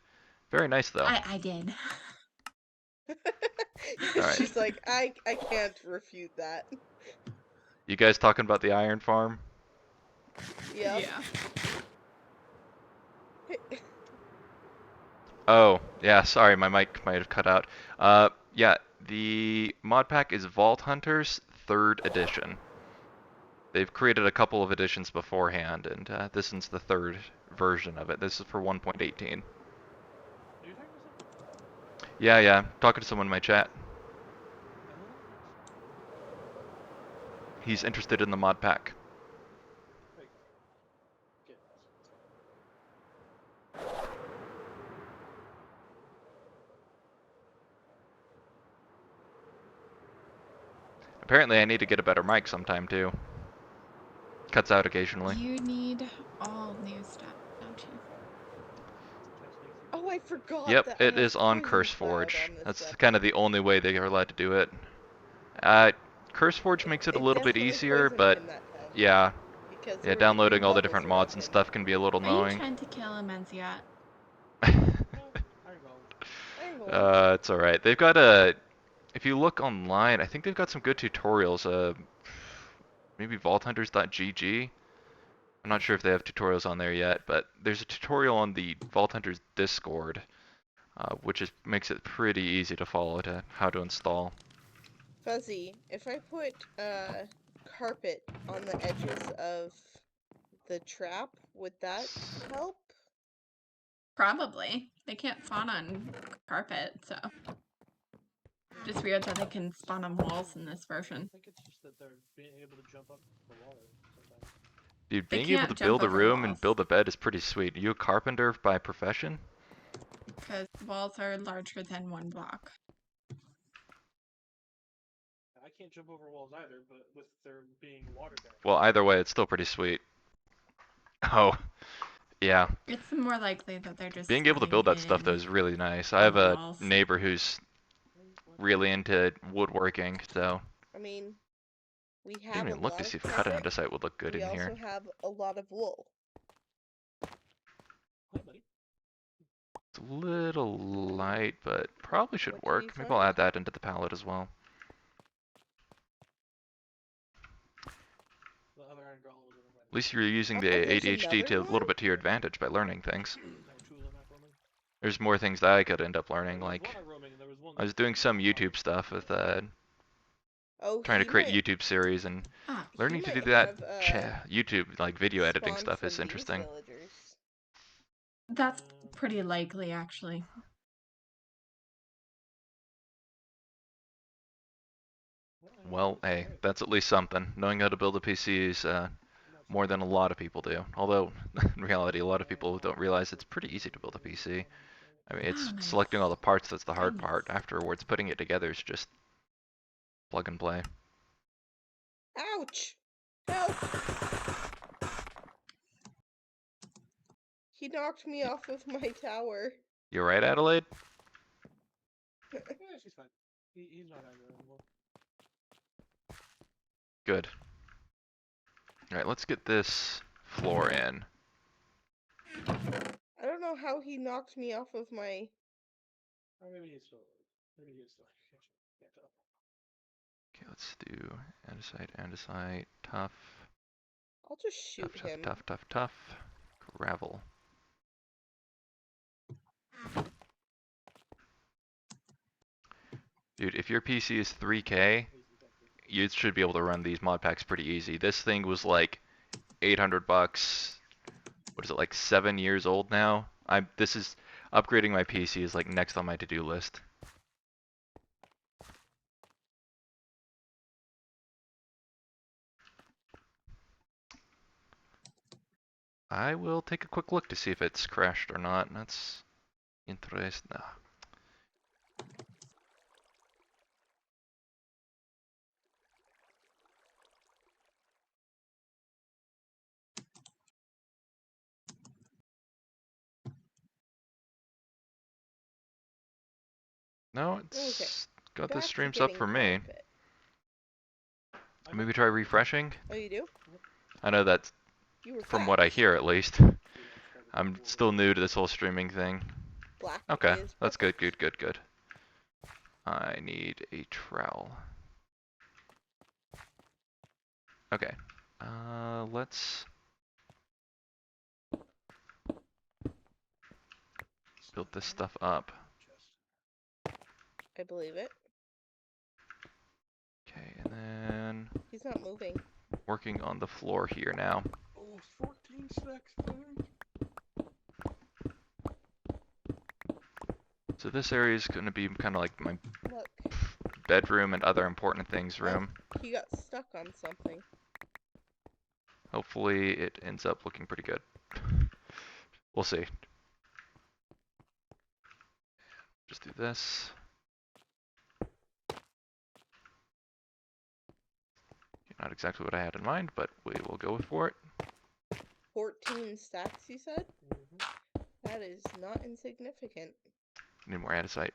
Very nice though. I did. Alright. She's like, I can't refute that. You guys talking about the iron farm? Yep. Oh, yeah, sorry, my mic might have cut out. Yeah, the mod pack is Vault Hunters 3rd edition. They've created a couple of editions beforehand, and this is the 3rd version of it. This is for 1.18. Are you talking to someone? Yeah, talking to someone in my chat. Oh. He's interested in the mod pack. Okay. Okay. That's fine. Apparently I need to get a better mic sometime too. Cuts out occasionally. You need all new stuff, don't you? Oh, I forgot Yep, that I it have is on Poison Cloud CurseForge. on this That's weapon. kind of the only way they are allowed to do it. CurseForge makes it a little bit Definitely easier, poisoned but him that time. yeah, Because there were downloading different all the levels different of mods and weapon. stuff can be a little Are you annoying. trying to kill him, Enziat? No, I roll. It's alright. They've got if you look online, I think they've got some good tutorials. Maybe vaulthunters.gg. I'm not sure if they have tutorials on there yet, but there's a tutorial on the Vault Hunters Discord, which makes it pretty easy to follow to how to install. Fuzzy, if I put carpet on the edges of the trap, would that help? Probably. They can't spawn on carpet, so. Just weird that they can spawn on walls in this version. I think it's just that they're being able to jump up the wall sometimes. Dude, They being able to can't jump build a over room and walls. build a bed is pretty sweet. Are you a carpenter by profession? Because walls are larger than one block. I can't jump over walls either, but with there being water there. Well, either way, it's still pretty sweet. Oh, yeah. It's more likely that they're just Being able to build that stuff, though, in is really nice. I on have the a walls. neighbor who's really into woodworking, so I mean, we I didn't have a even look to lot see of if cut carpet. andesite would look good We in also here. have a lot of wool. Hi, buddy. It's a little light, but probably should What did you work. Maybe I'll find? add that into the palette as well. The other iron golem was over At least you're using the Oh, there's ADHD to another a little one? bit to your advantage by learning things. two of them out roaming. There's more things that I could end up learning, There was like one out roaming, and there was one. I was doing some YouTube stuff with Oh, trying to he create might, YouTube series, and Ah, he learning to do might that have YouTube like video editing spawned stuff is from these interesting. villagers. that's pretty likely, actually. Well, hey, that's at least something. Knowing how to build a PC is more than a lot of people do. Although, in reality, a lot of people don't realize it's pretty easy to build a PC. I mean, it's Oh, nice. selecting all the parts that's the Very hard part. nice. Afterwards, putting it together is just plug and play. Ouch! Help! He knocked me off of my tower. You right, Adelaide? Yeah, she's fine. He's not aggro anymore. Good. Alright, let's get this floor in. I don't know how he knocked me off of my... Or maybe he's still alive. Maybe he's still can't tell. Okay, let's do andesite, tough, I'll just shoot him. tough, gravel. Dude, if your PC is 3K, you should be able to run these mod packs pretty easy. This thing was like 800 bucks. What is it, like 7 years old now? This is upgrading my PC is like next on my to-do list. I will take a quick look to see if it's crashed or not. That's interesting. No. No, it's got the Back to streams up getting for me. carpet. Maybe try refreshing. Oh, you do? I know that's You were from what I fast. hear at least. I'm still new to this whole streaming thing. Black Okay, is that's good, perfect. good. I need a trowel. Okay, let's build this stuff up. I believe it. Okay, and then He's not moving. working on the floor here now. Oh, 14 stacks, dude. So this area is going to be kind of like my Look. bedroom and other important things Oh, room. he got stuck on something. Hopefully it ends up looking pretty good. We'll see. Just do this. Not exactly what I had in mind, but we will go for it. 14 stacks, you said? That is not insignificant. Need more andesite.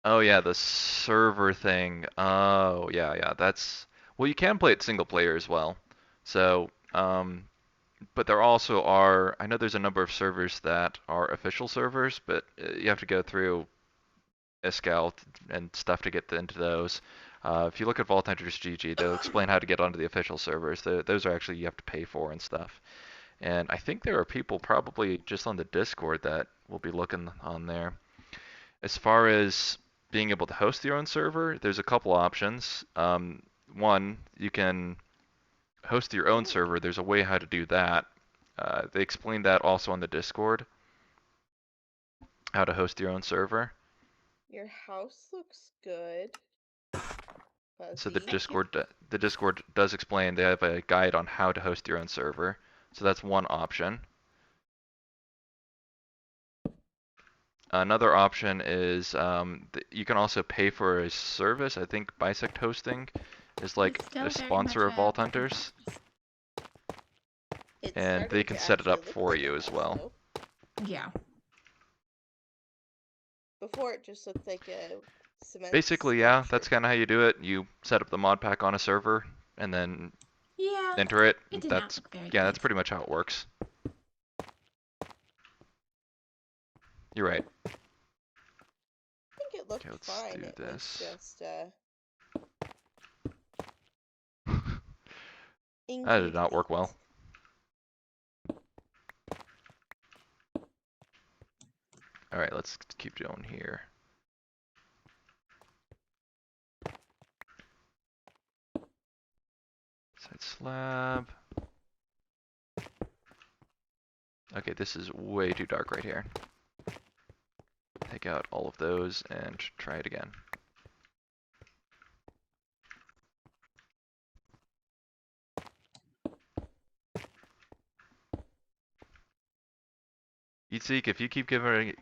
Oh yeah, the server thing. Oh yeah, that's... Well, you can play it single player as well. So, but there also are... I know there's a number of servers that are official servers, but you have to go through a scout and stuff to get into those. If you look at Vault Hunters GG, they'll explain how to get onto the official servers. Those are actually you have to pay for and stuff. And I think there are people probably just on the Discord that will be looking on there. As far as being able to host your own server, there's a couple options. One, you can host your own server. There's a way how to do that. They explained that also on the Discord, how to host your own server. Your house looks good. So the Fuzzy. Discord does explain. They have a guide on how to host your own server. So that's one option. Another option is you can also pay for a service. I think Bisect Hosting is like a sponsor of Vault Hunters, and they can set it up for you as well. Yeah. Before it just looked like a cement Basically, yeah, structure. that's kind of how you do it. You set up the mod pack on a server and then enter it. It did not That's look very that's good. pretty much how it works. You're right. I think it looked Okay, let's fine. do It this. was just That did not work well. All right, let's keep going here. Side slab. Okay, this is way too dark right here. Take out all of those and try it again. Eatseek, if you keep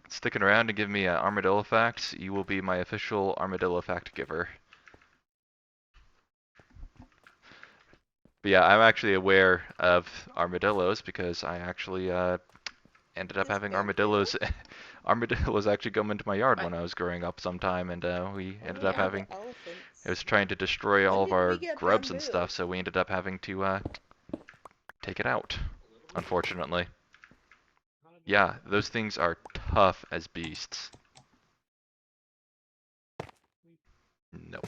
sticking around and give me armadillo facts, you will be my official armadillo fact giver. But yeah, I'm actually aware of armadillos because I actually ended up This having man here? armadillos. Armadillos actually come into my yard What? when I was growing up sometime, and we Oh ended up yeah, the having. It elephants. was trying to destroy When all of did we our get grubs and bamboo? stuff, so we ended up having to take it out, unfortunately. Yeah, those things are tough as beasts. No.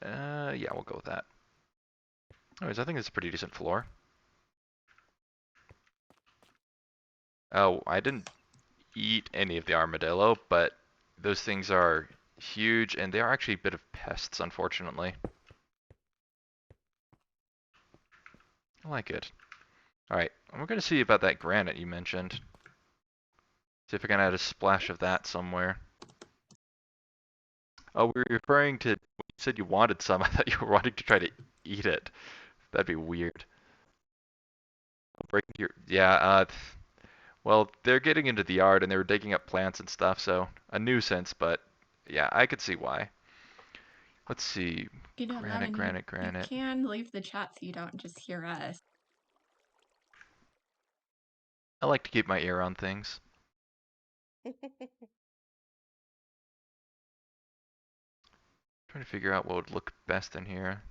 Yeah, we'll go with that. Anyways, I think it's a pretty decent floor. Oh, I didn't eat any of the armadillo, but those things are huge, and they are actually a bit of pests, unfortunately. I like it. Alright, we're gonna see about that granite you mentioned. See if I can add a splash of that somewhere. Oh, we were referring to, when you said you wanted some, I thought you were wanting to try to eat it. That'd be weird. Break your, yeah, well, they're getting into the yard and they were digging up plants and stuff, so a nuisance, but yeah, I could see why. Let's see. You know that, Granite, and granite, you granite. can leave the chat so you don't just hear us. I like to keep my ear on things. Trying to figure out what would look best in here.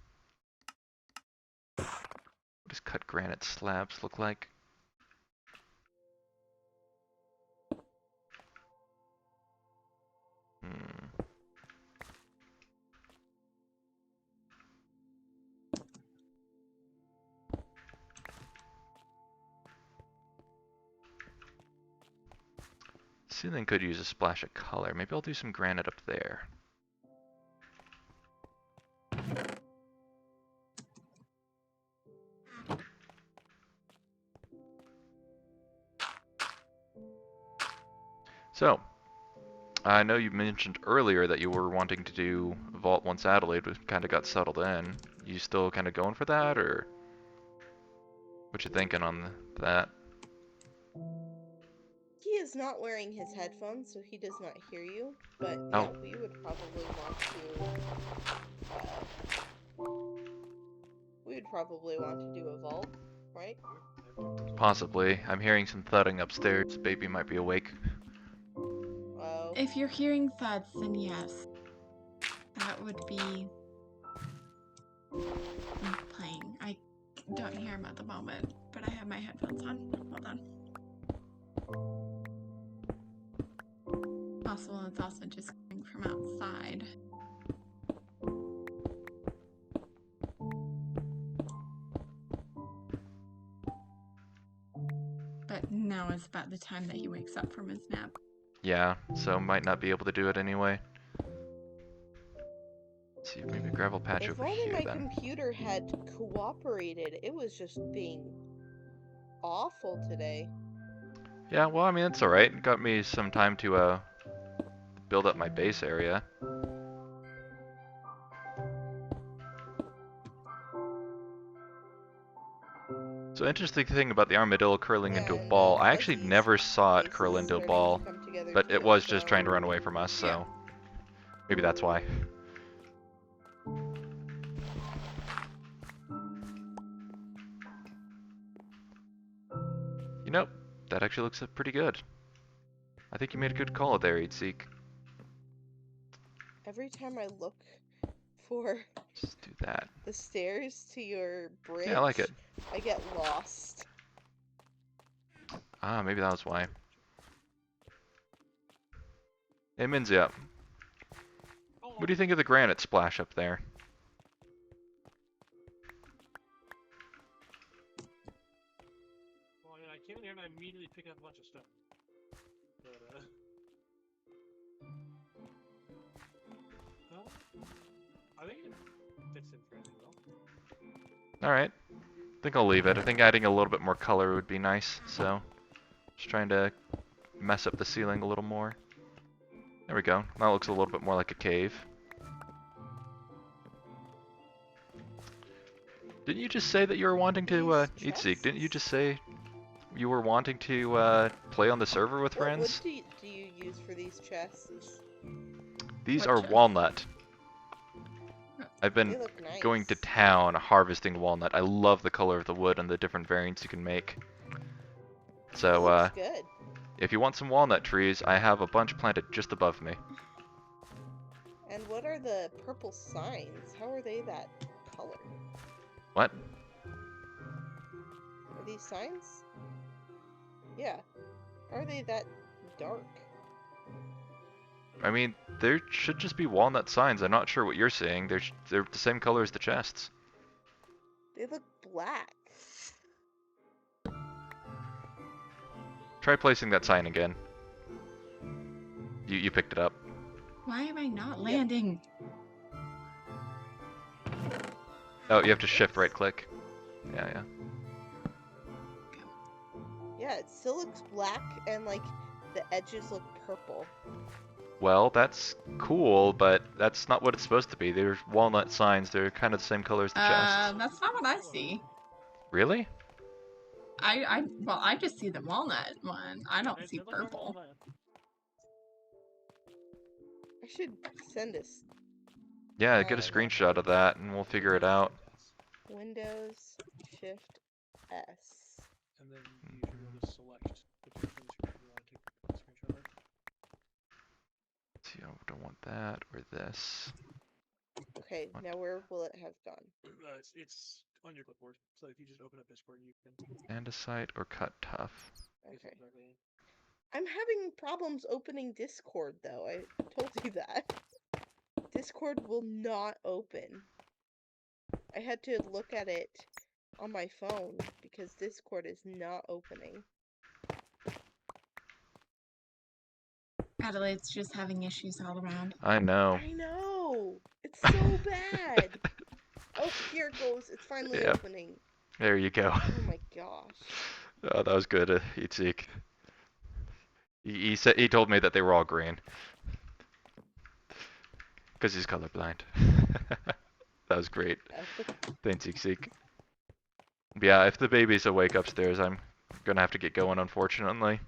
What does cut granite slabs look like? Hmm. Ceiling could use a splash of color. Maybe I'll do some granite up there. So, I know you mentioned earlier that you were wanting to do Vault once Adelaide kind of got settled in. You still kind of going for that, or what you thinking on that? He is not wearing his headphones, so he does not hear you. But yeah, Oh, we would probably want to. We would probably want to do a vault, right? possibly. I'm hearing some thudding upstairs. Baby might be awake. Oh. If you're hearing thuds, then yes. That would be playing. I don't hear him at the moment, but I have my headphones on. Hold on. Possible it's also just coming from outside. But now is about the time that he wakes up from his nap. Yeah, so might not be able to do it anyway. Let's see, maybe a gravel patch If over only here my then. computer had cooperated. It was just being awful today. Yeah, well, I mean, it's alright. It got me some time to build up my base area. So interesting thing about the armadillo curling Yeah, into a and ball, I actually Fuzzy's never saw it base curl is into a starting to ball, come together but it too, was just so trying to run away from us, so maybe that's why. You know, that actually looks pretty good. I think you made a good call there, Eatseek. every time I look for Just do that. the stairs to your Yeah, I like it. bridge, I get lost. Ah, maybe that was why. Hey, Minzia, what do you think of the granite splash up there? Well, I came in here and I immediately picked up a bunch of stuff. But, well, I think it fits in fairly well. Alright, I think I'll leave it. I think adding a little bit more color would be nice, so just trying to mess up the ceiling a little more. There we go. That looks a little bit more like a cave. Didn't you just say that you were wanting to These eat Seek? Didn't you chests? just say you were wanting to play on the server with What wood friends? do you use for these chests? These What are chest? walnut. I've They been look nice. going to town harvesting walnut. I love the color of the wood and the different variants you can make. It So, looks good. if you want some walnut trees, I have a bunch planted just above me. And what are the purple signs? How are they that color? What? Are these signs? Yeah. How are they that dark? I mean, there should just be walnut signs. I'm not sure what you're seeing. They're the same color as the chests. They look black. Try placing that sign again. You picked it up. Why am I not Yep. landing? Oh, you have to shift Oops. right click. Yeah. Yeah, it still looks black and like the edges look purple. Well, that's cool, but that's not what it's supposed to be. They're walnut signs. They're kind of the same color as the chests. That's not what I see. Really? Well, I just see the walnut one. I don't see They look normal purple. on mine. I should send us Yeah, get a Alright. screenshot of that and we'll figure it out. Windows Shift S. And then you should be able to select the picture of the screen you want to take a screenshot of. See, I don't want that or this. Okay, What? now where will it have gone? It's on your clipboard, so if you just open up Discord, you can Andesite or cut tough. paste Okay. it directly in. I'm having problems opening Discord though. I told you that. Discord will not open. I had to look at it on my phone because Discord is not opening. Adelaide's just having issues all around. I know. I know! It's so bad! Oh, here it goes. It's finally Yep. opening. There you go. Oh my gosh. Oh, that was good, Itzik. He told me that they were all green. Because he's colorblind. That was great. Thanks, Itzik. Yeah, if the baby's awake upstairs, I'm gonna have to get going, unfortunately.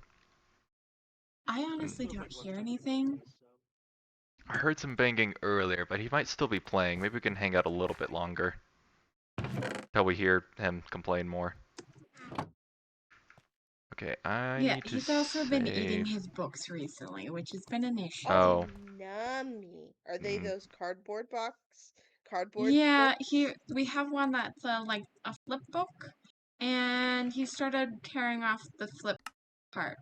I honestly don't hear anything. I heard some banging earlier, but he might still be playing. Maybe we can hang out a little bit longer. Till we hear him complain more. Okay, I Yeah, need to he's also been eating save. his books recently, which has been an issue. Oh. Nummy. Are they Mm. those cardboard Yeah, books? we have one that's like a flip book, and he started tearing off the flip parts.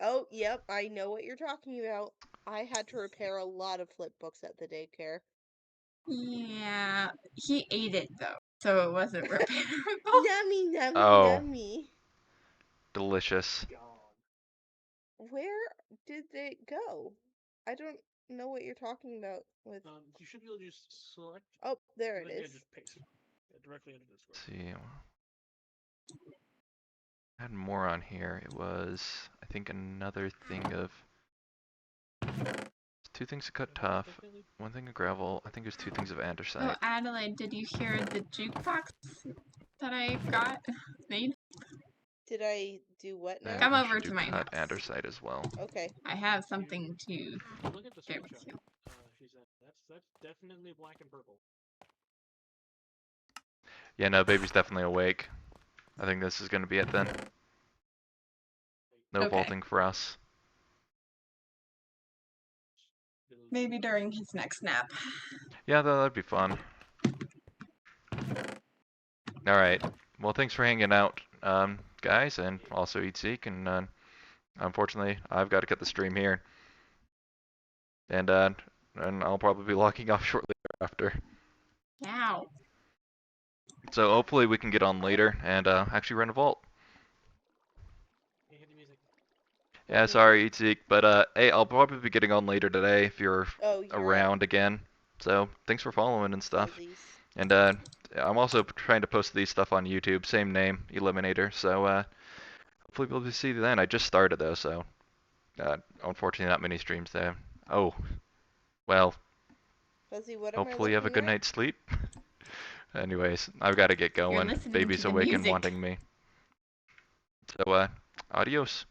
Oh, yep, I know what you're talking about. I had to repair a lot of flip books at the daycare. Yeah, he ate it though, so it wasn't repairable. Nummy, nummy, Oh. nummy. Delicious. Where did they go? I don't know what you're talking about with. You should be able to just select. Oh, there and it then, is. Yeah, just paste. Yeah, directly into Discord. Let's see. I had more on here. It was, I think, another thing of. Two things of cut tough, one thing of gravel. I think there's two things of Oh, andesite. Adelaide, did you hear the jukebox that I got made? Did I do what now? Then Come I over should to do my cut house. andesite as well. Okay. I have something to Look at the share with screenshot. you. She said that's definitely black and purple. Yeah, no, baby's definitely awake. I think this is gonna be it then. No Okay. vaulting for us. Maybe during his next nap. Yeah, that'd be fun. Alright. Well, thanks for hanging out, guys, and also Eatseek, and unfortunately, I've got to cut the stream here. And I'll probably be logging off shortly after. Ow. So hopefully we can get on later and actually run a vault. Hey, hit the music. Yeah, sorry, Eatseek, but hey, I'll probably be getting on later today if you're Oh, you're around again. So thanks for following and stuff. Fuzzies. And I'm also trying to post these stuff on YouTube, same name, Eliminator. So hopefully we'll see you then. I just started though, so unfortunately not many streams there. Oh, well, Fuzzy, what am I hopefully you have a looking good at? night's sleep. Anyways, I've got to get You're going. listening Baby's to the awake and music. wanting me. So, adios.